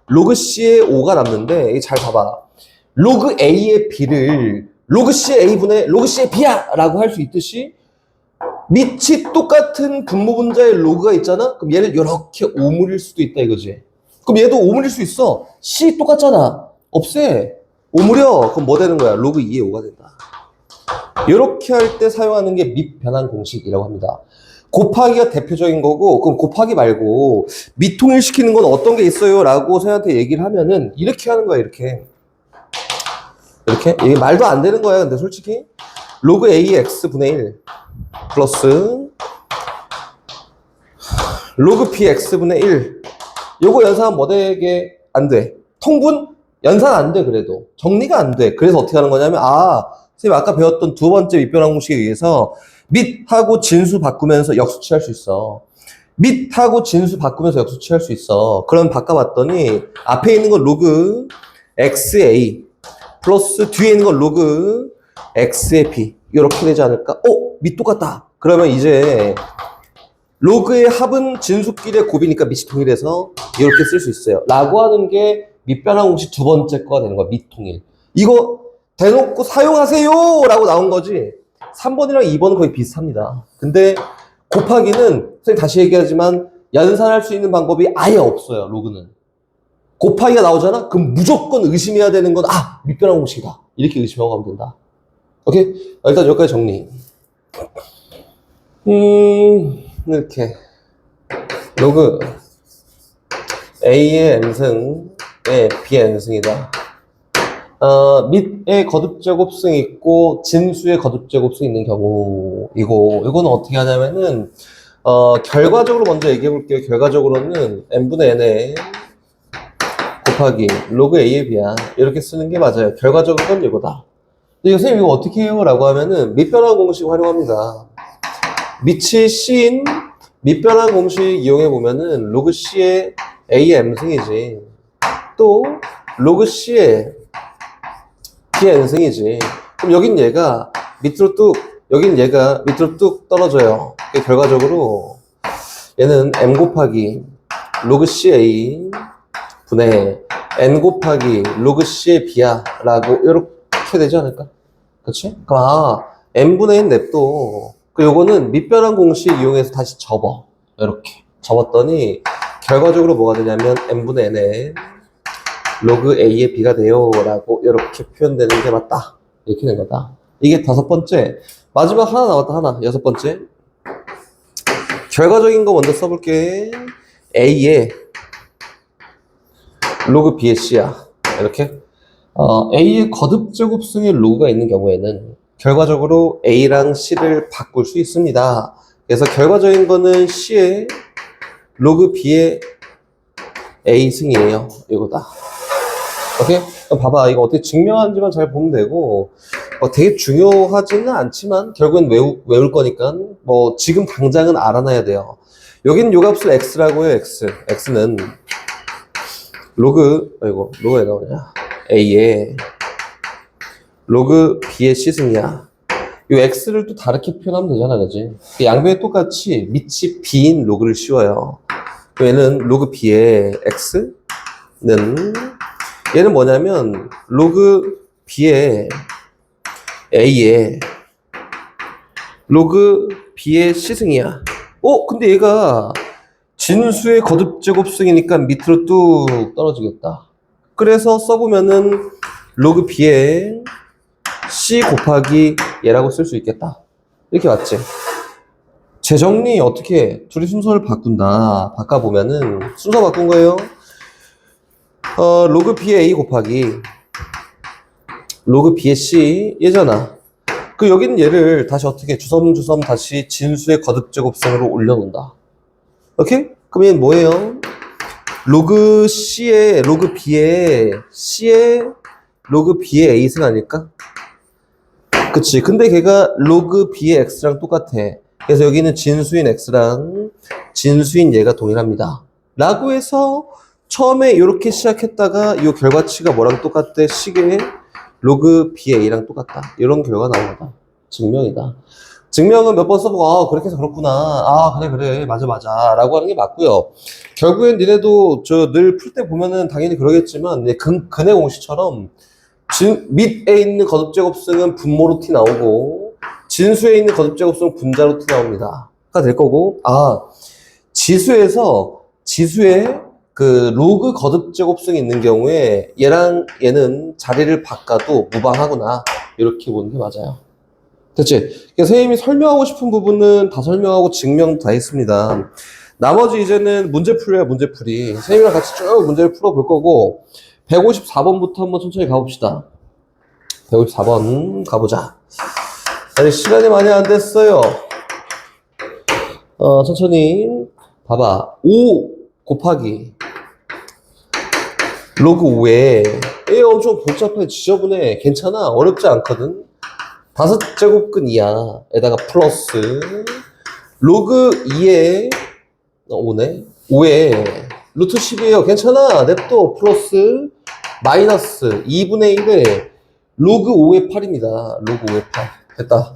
로그 C의 5가 남는데 이게 잘 봐봐. 로그 A의 B를 로그 C의 A분의 로그 C의 B야! 라고 할 수 있듯이 밑이 똑같은 분모분자의 로그가 있잖아? 그럼 얘를 이렇게 오므릴 수도 있다 이거지. 그럼 얘도 오므릴 수 있어. C 똑같잖아. 없애. 오므려. 그럼 뭐 되는 거야? 로그 2의 5가 된다. 이렇게 할 때 사용하는 게 밑변환 공식이라고 합니다. 곱하기가 대표적인 거고, 그럼 곱하기 말고 밑통일 시키는 건 어떤 게 있어요? 라고 선생님한테 얘기를 하면은 이렇게 하는 거야, 이렇게. 이렇게? 이게 말도 안 되는 거야, 근데 솔직히. 로그 A X분의 1 플러스 로그 B X분의 1. 요거 연산하면 뭐 되게 안 돼. 통분? 연산 안 돼, 그래도. 정리가 안 돼. 그래서 어떻게 하는 거냐면, 선생님 아까 배웠던 두 번째 밑변환 공식에 의해서 밑하고 진수 바꾸면서 역수 취할 수 있어. 밑하고 진수 바꾸면서 역수 취할 수 있어. 그럼 바꿔봤더니 앞에 있는 건 로그 XA 플러스 뒤에 있는 건 로그 X의 B 이렇게 되지 않을까? 밑 똑같다. 그러면 이제 로그의 합은 진수끼리의 곱이니까 밑이 동일해서 이렇게 쓸 수 있어요. 라고 하는 게 밑변환 공식 두 번째 거가 되는 거야. 밑통일. 이거 대놓고 사용하세요! 라고 나온 거지. 3번이랑 2번은 거의 비슷합니다. 근데 곱하기는 선생님 다시 얘기하지만 연산할 수 있는 방법이 아예 없어요. 로그는. 곱하기가 나오잖아? 그럼 무조건 의심해야 되는 건 밑변환 공식이다. 이렇게 의심하고 가면 된다. 오케이? 일단 여기까지 정리. 이렇게 로그 A의 n승에 B의 n승이다. 밑에 거듭제곱승이 있고 진수의 거듭제곱승이 있는 경우이고 이거는 어떻게 하냐면은 결과적으로 먼저 얘기해 볼게요. 결과적으로는 n분의 n에 곱하기 로그 A의 B야. 이렇게 쓰는 게 맞아요. 결과적으로는 이거다. 근데 선생님 이거 어떻게 해요? 라고 하면은 밑변환 공식 활용합니다. 밑이 C인 밑변환 공식 이용해 보면은 로그 C의 A의 m승이지. 또 로그 C의 B의 n승이지. 그럼 여긴 얘가 밑으로 여긴 얘가 밑으로 뚝 떨어져요. 결과적으로 얘는 m 곱하기 로그 CA 분의 n 곱하기 로그 C의 B야 라고 이렇게 되지 않을까? 그치? 그럼 n분의 n 냅둬. 요거는 밑변환 공식 이용해서 다시 접어. 이렇게 접었더니 결과적으로 뭐가 되냐면 n분의 n에 로그 A의 B가 돼요 라고 이렇게 표현되는 게 맞다. 이렇게 된 거다. 이게 다섯 번째. 마지막 하나 남았다. 하나. 여섯 번째. 결과적인 거 먼저 써볼게. A의 로그 B의 C야. 이렇게. A의 거듭제곱승의 로그가 있는 경우에는 결과적으로 A랑 C를 바꿀 수 있습니다. 그래서 결과적인 거는 C의 로그 B의 A승이에요. 이거다. 오케이? 그럼 봐봐. 이거 어떻게 증명하는지만 잘 보면 되고, 되게 중요하지는 않지만, 결국엔 외울 거니까, 지금 당장은 알아놔야 돼요. 여기는 요 값을 X라고 해요, X. X는 로그가 왜 나오냐. A의 로그 B의 C승이야. 요 X를 또 다르게 표현하면 되잖아, 그지? 양변에 똑같이 밑이 B인 로그를 씌워요. 얘는 로그 B의 X는, 얘는 뭐냐면, 로그 B의 A의 로그 B의 C승이야. 근데 얘가 진수의 거듭제곱승이니까 밑으로 뚝 떨어지겠다. 그래서 써보면은 로그 B의 C 곱하기 얘라고 쓸 수 있겠다. 이렇게 왔지. 재정리 어떻게 해? 둘이 순서를 바꿔보면은 순서 바꾼 거예요. 로그 B의 A 곱하기 로그 B의 C 얘잖아. 여기는 얘를 다시 어떻게 주섬주섬 다시 진수의 거듭제곱승으로 올려놓는다. 오케이? 그럼 얘는 뭐예요? 로그 B의 A승 아닐까? 그치. 근데 걔가 로그 B의 X랑 똑같아. 그래서 여기는 진수인 X랑 진수인 얘가 동일합니다. 라고 해서 처음에 이렇게 시작했다가 이 결과치가 뭐랑 똑같대? 식의 로그 B의 A랑 똑같다. 이런 결과가 나옵니다. 증명이다. 증명은 몇 번 써보고, 그렇게 해서 그렇구나. 그래. 맞아. 라고 하는 게 맞고요. 결국엔 니네도 늘 풀 때 보면은 당연히 그러겠지만, 근해 공식처럼, 밑에 있는 거듭제곱승은 분모로 T 나오고, 진수에 있는 거듭제곱승은 분자로 T 나옵니다. 가 될 거고, 지수에 그 로그 거듭제곱승이 있는 경우에 얘랑 얘는 자리를 바꿔도 무방하구나. 이렇게 보는 게 맞아요. 됐지? 선생님이 설명하고 싶은 부분은 다 설명하고 증명 다 했습니다. 나머지 이제는 문제풀이. 선생님이랑 같이 쭉 문제를 풀어볼 거고, 154번부터 한번 천천히 가봅시다. 154번 가보자. 아니, 시간이 많이 안 됐어요. 천천히. 봐봐. 5 곱하기 로그 5에 얘 엄청 복잡해, 지저분해. 괜찮아. 어렵지 않거든. 5제곱근 이하 에다가 플러스 로그 2에 5에 루트 10이에요. 괜찮아. 냅둬. 플러스 마이너스 2분의 1에 로그 5의 8입니다. 로그 5의 8. 됐다.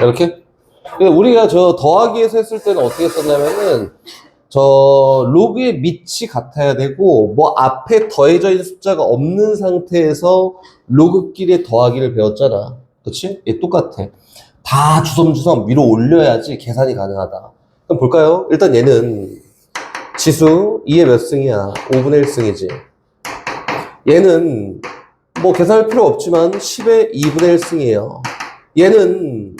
이렇게? 우리가 더하기에서 했을 때는 어떻게 썼냐면은 로그의 밑이 같아야 되고, 앞에 더해져 있는 숫자가 없는 상태에서 로그끼리의 더하기를 배웠잖아. 그치? 얘 똑같아. 다 주섬주섬 위로 올려야지 계산이 가능하다. 그럼 볼까요? 일단 얘는 지수 2의 몇 승이야? 5분의 1승이지. 얘는 계산할 필요 없지만 10의 2분의 1승이에요. 얘는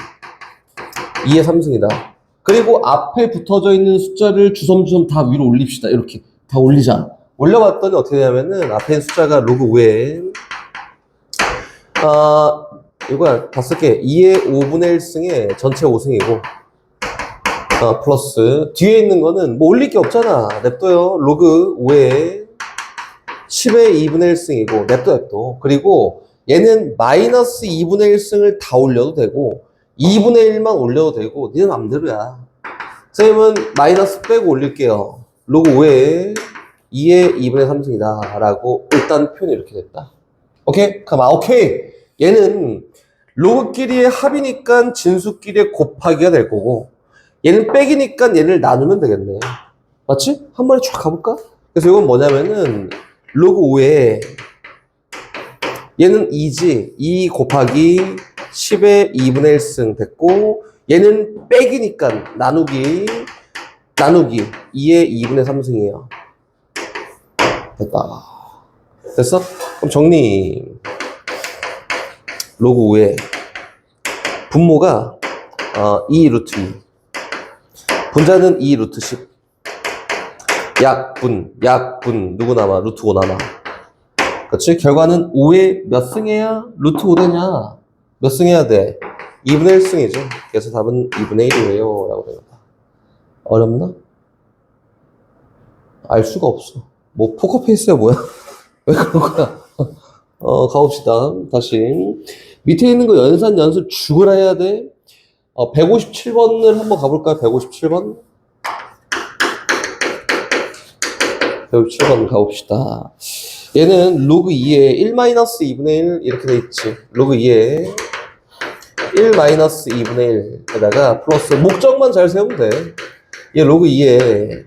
2의 3승이다. 그리고 앞에 붙어져 있는 숫자를 주섬주섬 다 위로 올립시다. 이렇게 다 올리자. 올려봤더니 어떻게 되냐면은 앞에 있는 숫자가 로그 5에 이거야. 다 쓸게. 2의 5분의 1승에 전체 5승이고 플러스 뒤에 있는 거는 올릴 게 없잖아. 냅둬요. 로그 5에 10의 2분의 1승이고 냅둬. 그리고 얘는 마이너스 2분의 1승을 다 올려도 되고 2분의 1만 올려도 되고 니네 맘대로야. 선생님은 마이너스 빼고 올릴게요. 로그 5에 2의 2분의 3승이다 라고 일단 표현이 이렇게 됐다. 오케이? 그럼 오케이. 얘는 로그끼리의 합이니까 진수끼리의 곱하기가 될 거고, 얘는 빼기니까 얘를 나누면 되겠네. 맞지? 한 번에 쫙 가볼까? 그래서 이건 뭐냐면은 로그 5에 얘는 2지. 2 곱하기 10의 2분의 1승 됐고, 얘는 빼기니까 나누기 2의 2분의 3승이에요. 됐다. 됐어? 그럼 정리. 로그 5에 분모가 2 루트 2, 분자는 2 루트 10, 약분 누구 남아? 루트 5 남아. 그렇지? 결과는 5에 몇 승해야 루트 5 되냐? 몇 승해야 돼? 2분의 1승이지. 그래서 답은 2분의 1이에요. 라고 됩니다. 어렵나? 알 수가 없어. 뭐 포커페이스야 뭐야? 왜 그런 거야? 가봅시다. 다시. 밑에 있는 거 연산 연습 죽으라 해야 돼. 157번을 한번 가볼까요? 157번. 157번 가봅시다. 얘는 로그 2에 1-2분의 1 이렇게 돼 있지. 로그 2에 1-2분의 1에다가 플러스 목적만 잘 세우면 돼. 얘 로그 2에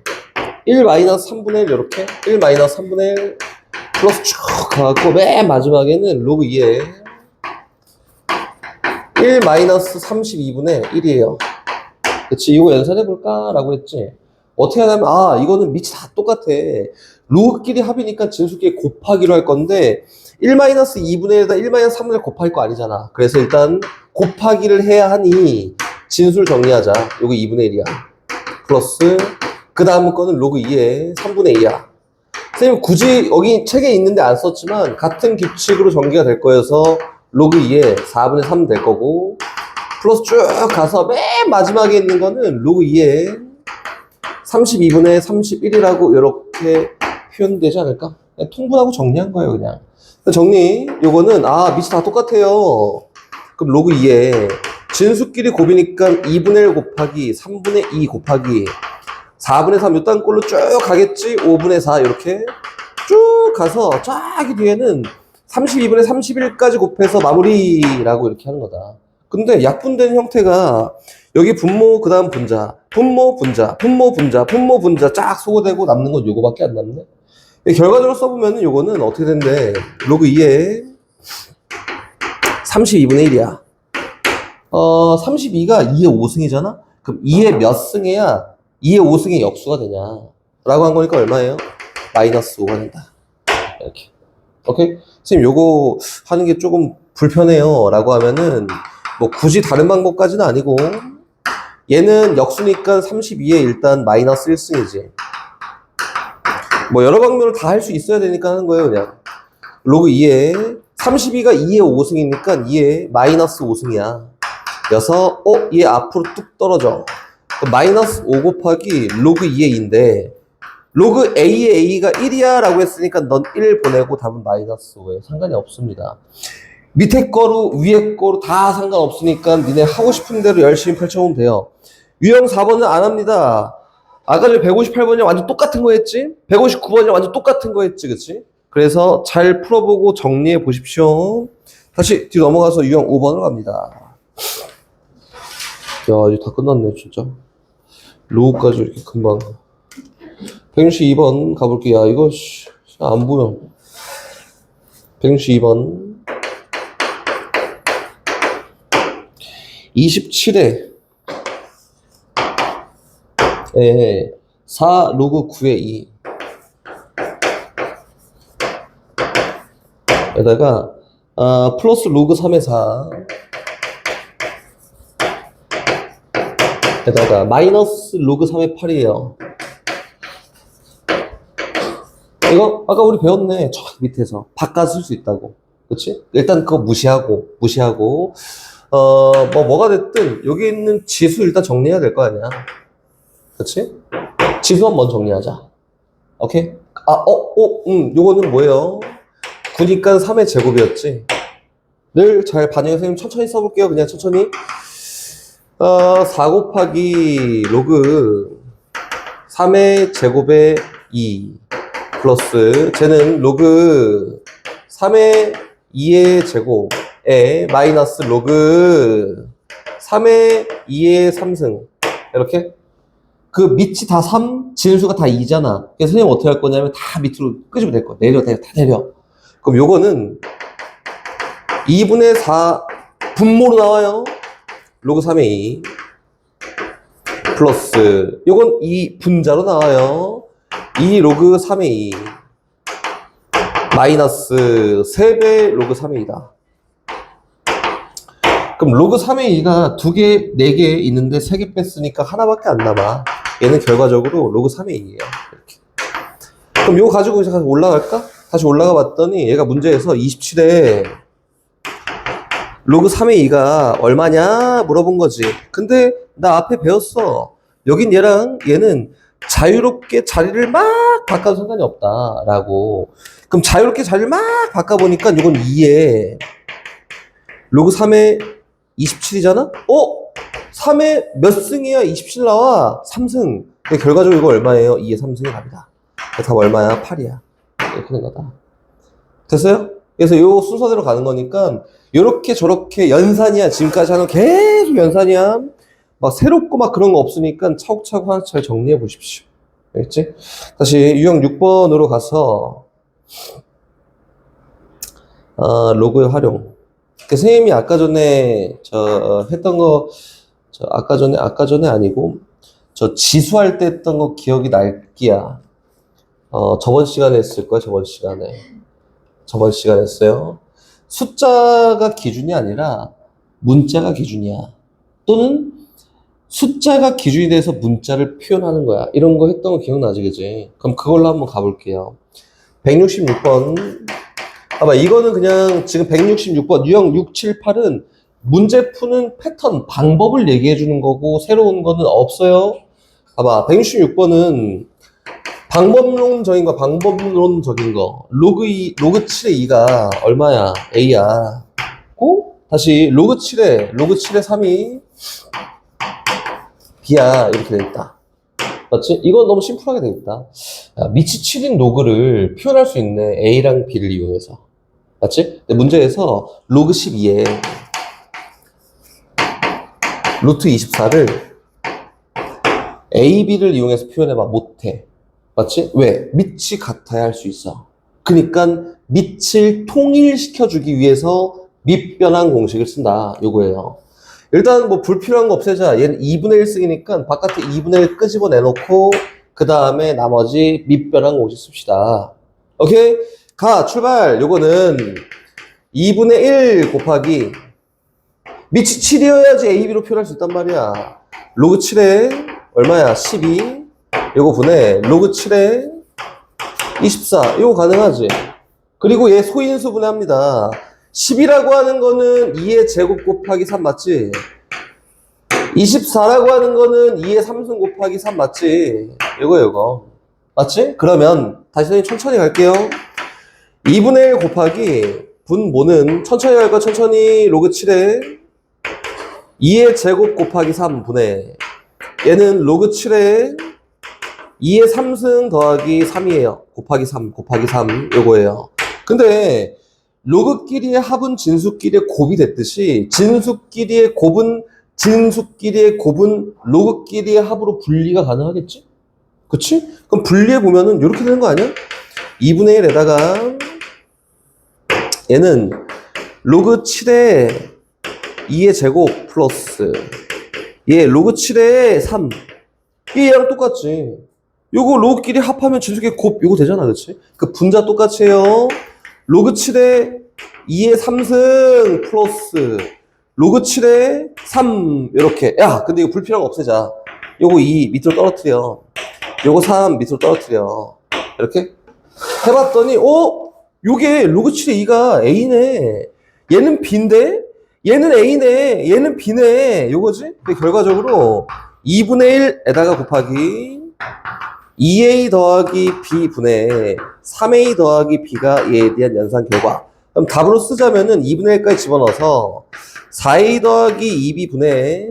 1-3분의 1 이렇게 1-3분의 1 플러스 쭉 가고 맨 마지막에는 로그 2에 1-32분의 1이에요. 그치? 이거 연산해볼까? 라고 했지. 어떻게 하냐면, 이거는 밑이 다 똑같아. 로그끼리 합이니까 진수끼리 곱하기로 할 건데, 1-2분의 1에다 1-3분의 1 곱할 거 아니잖아. 그래서 일단 곱하기를 해야 하니, 진수를 정리하자. 요거 2분의 1이야. 플러스, 그 다음 거는 로그 2에 3분의 2야. 선생님, 굳이 여기 책에 있는데 안 썼지만, 같은 규칙으로 전개가 될 거여서, 로그 2에 4분의 3 될 거고, 플러스 쭉 가서 맨 마지막에 있는 거는 로그 2에 32분의 31이라고 이렇게 표현되지 않을까? 그냥 통분하고 정리한 거예요, 그냥. 정리, 요거는, 밑이 다 똑같아요. 그럼 로그 2에 진수끼리 곱이니까 2분의 1 곱하기 3분의 2 곱하기 4분의 3 요딴 꼴로 쭉 가겠지? 5분의 4 이렇게 쭉 가서 쫙이 뒤에는 32분의 31까지 곱해서 마무리라고 이렇게 하는 거다. 근데 약분된 형태가 여기 분모 그 다음 분자, 분모 분자, 분모 분자, 분모 분자 쫙 소거되고 남는 건 요거밖에 안 남네. 결과적으로 써보면은 요거는 어떻게 된대? 로그 2에 32분의 1이야. 32가 2의 5승이잖아? 그럼 2의 몇 승해야 2의 5승의 역수가 되냐? 라고 한 거니까 얼마예요? 마이너스 5가 된다. 이렇게. 오케이? 선생님, 요거 하는 게 조금 불편해요. 라고 하면은, 뭐, 굳이 다른 방법까지는 아니고, 얘는 역수니까 32에 일단 마이너스 1승이지. 뭐, 여러 방면을 다 할 수 있어야 되니까 하는 거예요, 그냥. 로그 2에, 32가 2에 5승이니까 2에 마이너스 5승이야. 그래서, 얘 앞으로 뚝 떨어져. 마이너스 5 곱하기 로그 2의 2인데, 로그 A의 A가 1이야 라고 했으니까 넌 1 보내고 답은 마이너스 5에 상관이 없습니다. 밑에 거로 위에 거로 다 상관없으니까 니네 하고 싶은 대로 열심히 펼쳐보면 돼요. 유형 4번은 안 합니다. 아까 전에 158번이랑 완전 똑같은 거 했지? 159번이랑 완전 똑같은 거 했지, 그치? 그래서 잘 풀어보고 정리해 보십시오. 다시 뒤로 넘어가서 유형 5번으로 갑니다. 야, 이제 다 끝났네, 진짜. 로우까지 이렇게 금방. 162번 가볼게요. 야, 이거, 안 보여. 162번. 27에, 4 로그 9의 2. 에다가, 플러스 로그 3의 4. 에다가, 마이너스 로그 3의 8이에요. 이거 아까 우리 배웠네. 저 밑에서 바꿔 쓸 수 있다고. 그렇지? 일단 그거 무시하고 뭐가 됐든 여기 있는 지수 일단 정리해야 될 거 아니야. 그렇지? 지수 한번 정리하자. 오케이? 요거는 뭐예요? 9니까 3의 제곱이었지. 늘 잘 반영해서 선생님 천천히 써볼게요. 그냥 천천히. 4 곱하기 로그 3의 제곱의 2 플러스 쟤는 로그 3의 2의 제곱에 마이너스 로그 3의 2의 3승 이렇게 그 밑이 다 3, 진수가 다 2잖아. 그래서 선생님 어떻게 할 거냐면 다 밑으로 끄집어 낼 거야. 내려 다 내려. 그럼 요거는 2분의 4 분모로 나와요. 로그 3의 2 플러스 요건 2 분자로 나와요. 2 로그 3의 2 마이너스 3배 로그 3의 2다. 그럼 로그 3의 2가 2개, 4개 있는데 3개 뺐으니까 하나밖에 안 남아. 얘는 결과적으로 로그 3의 2예요. 이렇게. 그럼 요거 가지고 이제 올라갈까? 다시 올라가 봤더니 얘가 문제에서 27에 로그 3의 2가 얼마냐 물어본 거지. 근데 나 앞에 배웠어. 여긴 얘랑 얘는 자유롭게 자리를 막 바꿔도 상관이 없다라고. 그럼 자유롭게 자리를 막 바꿔보니까 이건 2에 로그 3의 27이잖아? 3의 몇 승이야? 27 나와? 3승. 결과적으로 이거 얼마예요? 2의 3승이 답이다. 답 얼마야? 8이야. 이렇게 된 거다. 됐어요? 그래서 요 순서대로 가는 거니까 요렇게 저렇게 연산이야. 지금까지 하는 계속 연산이야. 막 새롭고 막 그런 거 없으니까 차곡차곡 하나 잘 정리해 보십시오. 알겠지? 다시 유형 6번으로 가서 로그의 활용. 선생님이 아까 전에 했던 거 아까 전에 아니고 저 지수할 때 했던 거 기억이 날기야. 저번 시간에 했을 거야. 저번 시간에 했어요. 숫자가 기준이 아니라 문자가 기준이야. 또는 숫자가 기준이 돼서 문자를 표현하는 거야. 이런 거 했던 거 기억나지, 그지? 그럼 그걸로 한번 가볼게요. 166번. 봐봐, 이거는 그냥 지금 166번, 유형 6, 7, 8은 문제 푸는 패턴, 방법을 얘기해 주는 거고, 새로운 거는 없어요. 봐봐, 166번은 방법론적인 거. 로그 7의 2가 얼마야? A야. 다시 로그 7의 3이 B야. 이렇게 되겠다. 맞지? 이건 너무 심플하게 되겠다. 미치 7인 로그를 표현할 수 있네. A랑 B를 이용해서. 맞지? 근데 문제에서 로그 12에 루트 24를 A, B를 이용해서 표현해봐. 못해. 맞지? 왜? 밑이 같아야 할 수 있어. 그러니까 밑을 통일시켜주기 위해서 밑변환 공식을 쓴다. 요거예요. 일단 뭐 불필요한 거 없애자. 얘는 2분의 1 쓰기니까 바깥에 2분의 1 끄집어 내놓고 그 다음에 나머지 밑변환 공식 씁시다. 오케이? 가, 출발. 요거는 2분의 1 곱하기 밑이 7이어야지 AB로 표현할 수 있단 말이야. 로그 7에 얼마야? 12. 요거 분해 로그 7에 24. 요거 가능하지? 그리고 얘 소인수 분해합니다. 10이라고 하는 거는 2의 제곱 곱하기 3 맞지? 24라고 하는 거는 2의 3승 곱하기 3 맞지? 요거. 맞지? 그러면 다시 천천히 갈게요. 2분의 1 곱하기 분모는 천천히 갈 거야. 천천히 로그 7에 2의 제곱 곱하기 3 분해. 얘는 로그 7에 2의 3승 더하기 3이에요. 곱하기 3 요거예요. 근데 로그끼리의 합은 진수끼리의 곱이 됐듯이 진수끼리의 곱은 로그끼리의 합으로 분리가 가능하겠지? 그치? 그럼 분리해보면은 이렇게 되는 거 아니야? 2분의 1에다가 얘는 로그 7에 2의 제곱 플러스 얘 로그 7에 3 얘랑 똑같지. 요거 로그끼리 합하면 진수끼리 곱 요거 되잖아. 그치? 그 분자 똑같이 해요. 로그 7에 2의 3승 플러스 로그 7에 3 이렇게. 야 근데 이거 불필요한 거 없애자. 요거 2 밑으로 떨어뜨려. 요거 3 밑으로 떨어뜨려. 이렇게 해봤더니 요게 로그 7의 2가 A네. 얘는 B인데 얘는 A네. 얘는 B네. 요거지? 근데 결과적으로 2분의 1에다가 곱하기 2A 더하기 B 분의 3A 더하기 B가 얘에 대한 연산 결과. 그럼 답으로 쓰자면은 2분의 1까지 집어넣어서 4A 더하기 2B 분의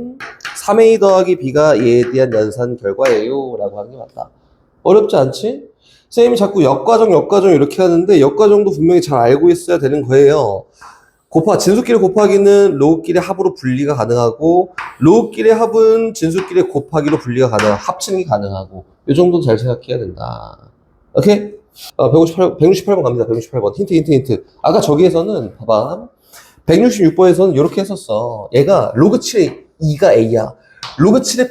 3A 더하기 B가 얘에 대한 연산 결과예요. 라고 하는 게 맞다. 어렵지 않지? 선생님이 자꾸 역과정 이렇게 하는데 역과정도 분명히 잘 알고 있어야 되는 거예요. 진수끼리 곱하기는 로그끼리 합으로 분리가 가능하고 로그끼리 합은 진수끼리 곱하기로 분리가 가능하고 합치는 게 가능하고 이 정도는 잘 생각해야 된다. 오케이? 168번 갑니다. 168번. 힌트. 아까 저기에서는 봐봐. 166번에서는 이렇게 했었어. 얘가 로그 7의 2가 A야. 로그 7의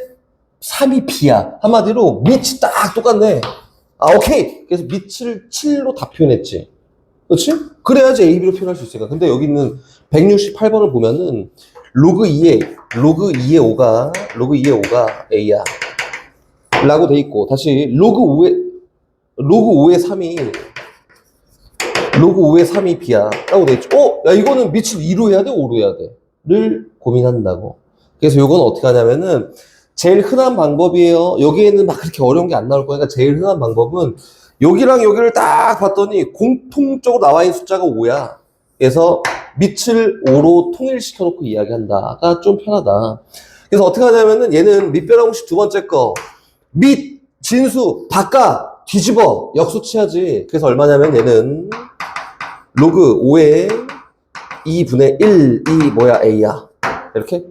3이 B야. 한마디로 밑이 딱 똑같네. 오케이. 그래서 밑을 7로 다 표현했지. 그렇지? 그래야지 AB로 표현할 수 있으니까. 근데 여기 있는 168번을 보면은 로그 2의 5가 A야. 라고 돼 있고, 다시 로그 5의 3이 로그 5의 3이 B야 라고 돼 있죠. 야 이거는 밑을 2로 해야 돼 5로 해야 돼 를 고민한다고. 그래서 요건 어떻게 하냐면은 제일 흔한 방법이에요. 여기에는 막 그렇게 어려운 게 안 나올 거니까 제일 흔한 방법은 여기랑 여기를 딱 봤더니 공통적으로 나와 있는 숫자가 5야. 그래서 밑을 5로 통일시켜 놓고 이야기한다가 좀 편하다. 그래서 어떻게 하냐면은 얘는 밑변화 공식 두 번째 거 밑, 진수, 바깥, 뒤집어 역수치하지. 그래서 얼마냐면 얘는 로그 5의 2분의 1, 2 뭐야 A야. 이렇게.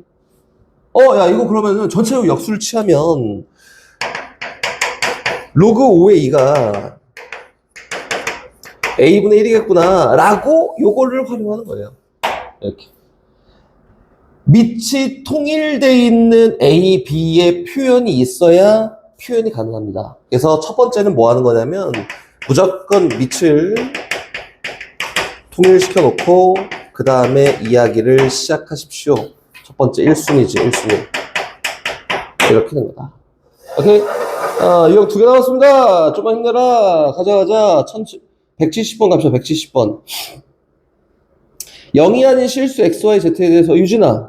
야 이거 그러면은 전체로 역수를 취하면 로그 5의 2가 A분의 1이겠구나 라고 요거를 활용하는 거예요. 이렇게. 밑이 통일되어 있는 A, B의 표현이 있어야 표현이 가능합니다. 그래서 첫 번째는 뭐 하는 거냐면 무조건 밑을 통일시켜 놓고 그 다음에 이야기를 시작하십시오. 첫 번째 1순위지 1순위. 이렇게 된 거다. 오케이? 유형 2개 나왔습니다. 좀만 힘내라. 가자. 170번 갑시다. 170번. 0이 아닌 실수 XY Z에 대해서 유진아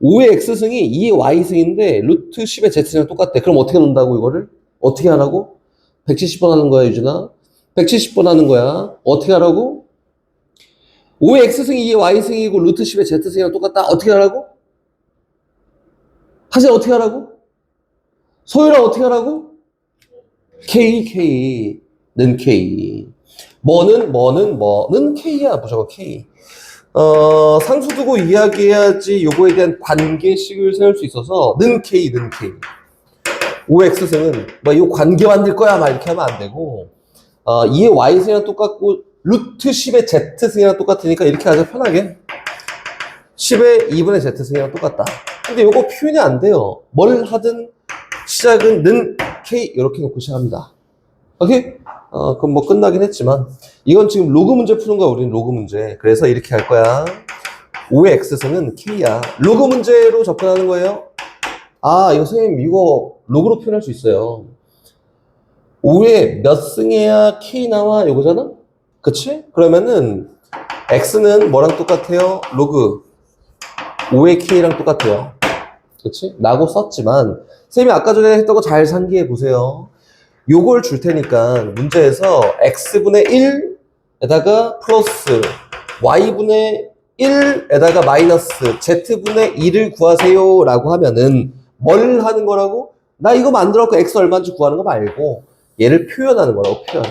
5의 X승이 2의 Y승인데 루트 10의 Z승이랑 똑같대. 그럼 어떻게 놓는다고 이거를? 어떻게 하라고? 170번 하는 거야 유진아. 170번 하는 거야. 어떻게 하라고? 5의 X승이 2의 Y승이고 루트 10의 Z승이랑 똑같다. 어떻게 하라고? 하세요. 어떻게 하라고? 소율아 어떻게 하라고? K는 K. 뭐는 K야. 무조건 K. 상수 두고 이야기해야지 요거에 대한 관계식을 세울 수 있어서 는 K. 5X승은 요 관계 만들 거야 막 이렇게 하면 안 되고 2의 Y승이랑 똑같고 루트 10의 Z승이랑 똑같으니까 이렇게 하자 편하게 10의 2분의 Z승이랑 똑같다. 근데 요거 표현이 안 돼요. 뭘 하든 시작은 는 K 이렇게 놓고 시작합니다. 오케이? 그럼 뭐 끝나긴 했지만 이건 지금 로그 문제 푸는 거야. 우리는 로그 문제. 그래서 이렇게 할 거야. 5의 X승은 K야. 로그 문제로 접근하는 거예요. 이거 선생님 이거 로그로 표현할 수 있어요. 5의 몇 승해야 K 나와? 요거잖아? 그치? 그러면은 X는 뭐랑 똑같아요? 로그 5의 K랑 똑같아요. 그치? 라고 썼지만 선생님이 아까 전에 했던 거 잘 상기해 보세요. 요걸 줄 테니까 문제에서 X분의 1에다가 플러스 Y분의 1에다가 마이너스 Z분의 2를 구하세요 라고 하면은 뭘 하는 거라고? 나 이거 만들었고 X 얼마인지 구하는 거 말고 얘를 표현하는 거라고. 표현.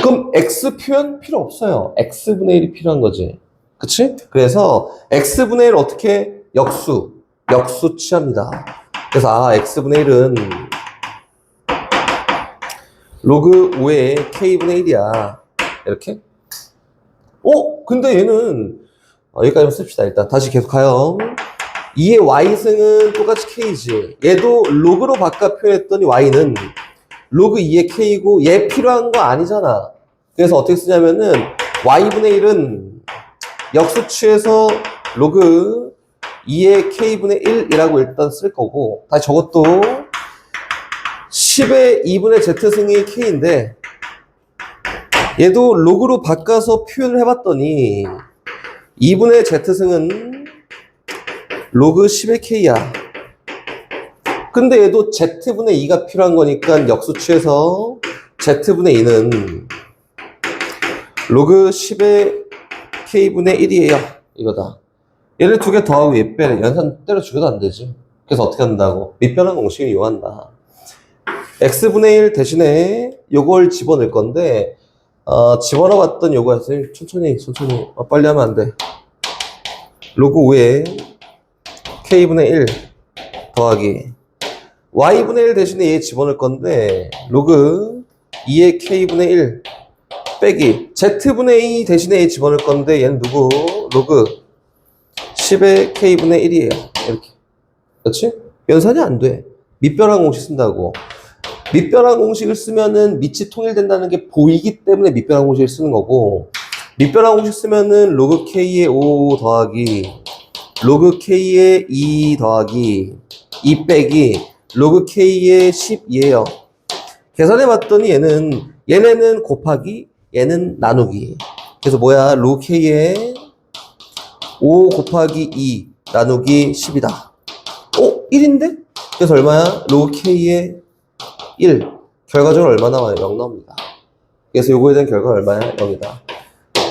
그럼 X 표현 필요 없어요. X분의 1이 필요한 거지. 그치? 그래서 X분의 1 어떻게? 역수 취합니다. 그래서 X분의 1은 로그 5의 K분의 1이야. 이렇게. 근데 얘는 여기까지만 씁시다. 일단 다시 계속 가요. 2의 Y승은 똑같이 K지. 얘도 로그로 바꿔 표현했더니 Y는 로그 2의 K고 얘 필요한 거 아니잖아. 그래서 어떻게 쓰냐면은 Y분의 1은 역수취해서 로그 2의 K분의 1이라고 일단 쓸 거고, 다시 저것도 10의 2분의 Z승이 K인데 얘도 로그로 바꿔서 표현을 해봤더니 2분의 Z승은 로그 10의 K야. 근데 얘도 Z분의 2가 필요한 거니까 역수취해서 Z분의 2는 로그 10의 K분의 1이에요. 이거다. 얘를 두 개 더하고 얘 빼래. 연산 때려주기도 안 되지. 그래서 어떻게 한다고? 밑변환 공식을 이용한다. X분의 1 대신에 요걸 집어넣을 건데, 집어넣어 봤던 요거야. 선생님, 천천히. 빨리 하면 안 돼. 로그 5에 K분의 1 더하기 Y분의 1 대신에 얘 집어넣을 건데, 로그 2의 K분의 1 빼기 Z분의 2 대신에 얘 집어넣을 건데, 얘는 누구? 로그 10의 K분의 1이에요. 이렇게. 그렇지? 연산이 안 돼. 밑변환 공식 쓴다고. 밑변환 공식을 쓰면은 밑이 통일된다는 게 보이기 때문에 밑변환 공식을 쓰는 거고, 밑변환 공식 쓰면은 로그 K의 5 더하기 로그 K의 2 더하기 2 빼기 로그 K의 12예요. 계산해 봤더니 얘는 얘네는 곱하기, 얘는 나누기. 그래서 뭐야? 로그 K에 5 곱하기 2 나누기 10이다. 1인데? 그래서 얼마야? 로그 K에 1. 결과적으로 얼마 나와요? 0 나옵니다. 그래서 요거에 대한 결과가 얼마야? 0이다.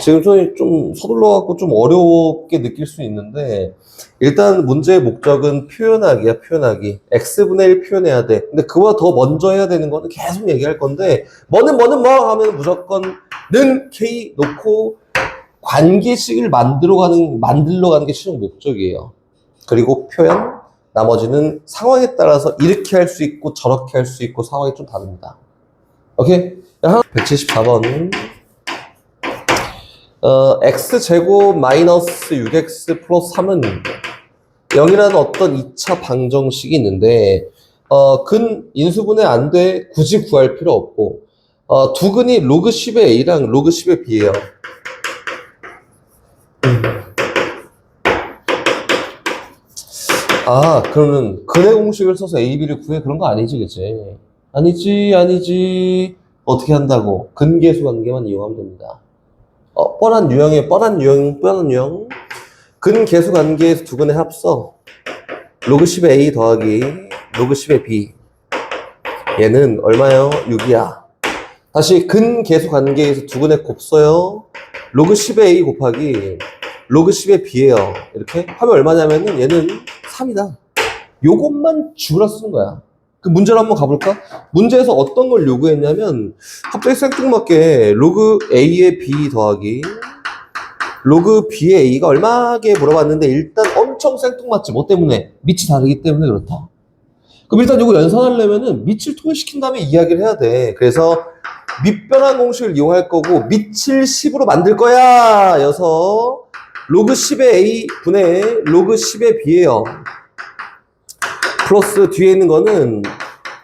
지금 손이 좀 서둘러갖고 좀 어렵게 느낄 수 있는데, 일단 문제의 목적은 표현하기야, 표현하기. x분의 1 표현해야 돼. 근데 그보다 더 먼저 해야 되는 거는 계속 얘기할 건데, 뭐는 뭐 하면 무조건 는 k 놓고 관계식을 만들어 가는 게 최종 목적이에요. 그리고 표현, 나머지는 상황에 따라서 이렇게 할 수 있고 저렇게 할 수 있고 상황이 좀 다릅니다. 오케이? 174번. x제곱 마이너스 6x 플러스 3은 0이라는 어떤 2차 방정식이 있는데, 근 인수분해 안 돼. 굳이 구할 필요 없고, 두 근이 로그 10의 a랑 로그 10의 b예요. 그러면 근의 공식을 써서 a, b를 구해? 그런 거 아니지, 그치? 아니지. 어떻게 한다고? 근계수 관계만 이용하면 됩니다. 뻔한 유형. 근계수 관계에서 두 근의 합서. 로그 10의 a 더하기 로그 10의 b. 얘는 얼마요? 6이야. 다시 근계수 관계에서 두 근의 곱써요. 로그 10의 a 곱하기 로그 10의 b예요. 이렇게 하면 얼마냐면은 얘는 3이다. 요것만 주라 쓰는 거야. 그 문제를 한번 가볼까? 문제에서 어떤 걸 요구했냐면 갑자기 생뚱맞게 로그 a의 b 더하기 로그 b의 a가 얼마게 물어봤는데 일단 엄청 생뚱맞지. 뭐 때문에? 밑이 다르기 때문에 그렇다. 그럼 일단 이거 연산하려면은 밑을 통일시킨 다음에 이야기를 해야 돼. 그래서 밑변환 공식을 이용할 거고 밑을 10으로 만들 거야. 여서 로그 10의 a 분의 로그 10의 b예요. 플러스 뒤에 있는 거는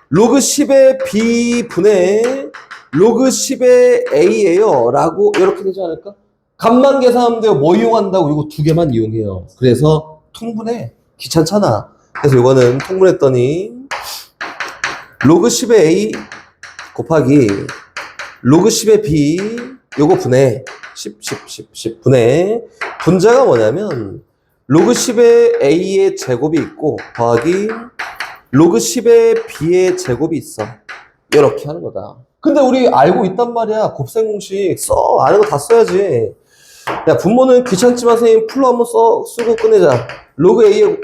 로그 10의 b 분의 로그 10의 a예요. 라고 이렇게 되지 않을까? 값만 계산하면 돼요. 뭐 이용한다고? 이거 두 개만 이용해요. 그래서 통분해. 귀찮잖아. 그래서 이거는 통분했더니 로그 10의 a 곱하기 로그 10의 b 요거 분해 10 분해. 분자가 뭐냐면 로그 10의 a의 제곱이 있고 더하기 로그 10의 b의 제곱이 있어. 이렇게 하는 거다. 근데 우리 알고 있단 말이야. 곱셈 공식 써. 아는 거 다 써야지. 야, 분모는 귀찮지만 선생님 풀로 한번 쓰고 끝내자. 로그 a의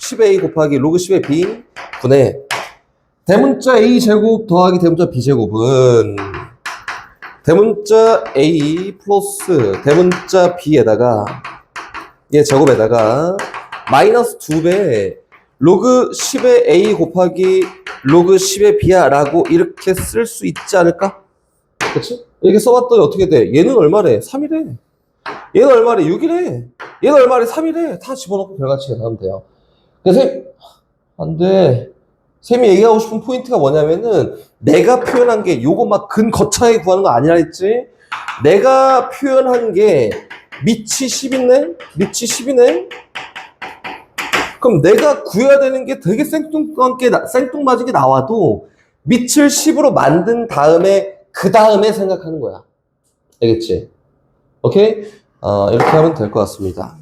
10의 a 곱하기 로그 10의 b 분해 대문자 a 제곱 더하기 대문자 b 제곱은 대문자 a 플러스 대문자 b에다가 얘 제곱에다가 마이너스 2배 로그 10의 a 곱하기 로그 10의 b야 라고 이렇게 쓸 수 있지 않을까? 그치? 이렇게 써봤더니 어떻게 돼? 얘는 얼마래? 3이래. 얘는 얼마래? 6이래. 얘는 얼마래? 3이래. 다 집어넣고 결과치 계산하면 돼요. 그래서 안 돼. 쌤이 얘기하고 싶은 포인트가 뭐냐면은 내가 표현한 게 요거 막 근 거창하게 구하는 거 아니라 했지? 내가 표현한 게 밑이 10이네? 밑이 10이네? 그럼 내가 구해야 되는 게 되게 생뚱맞게 나와도 밑을 10으로 만든 다음에 그 다음에 생각하는 거야. 알겠지? 오케이? 이렇게 하면 될 것 같습니다.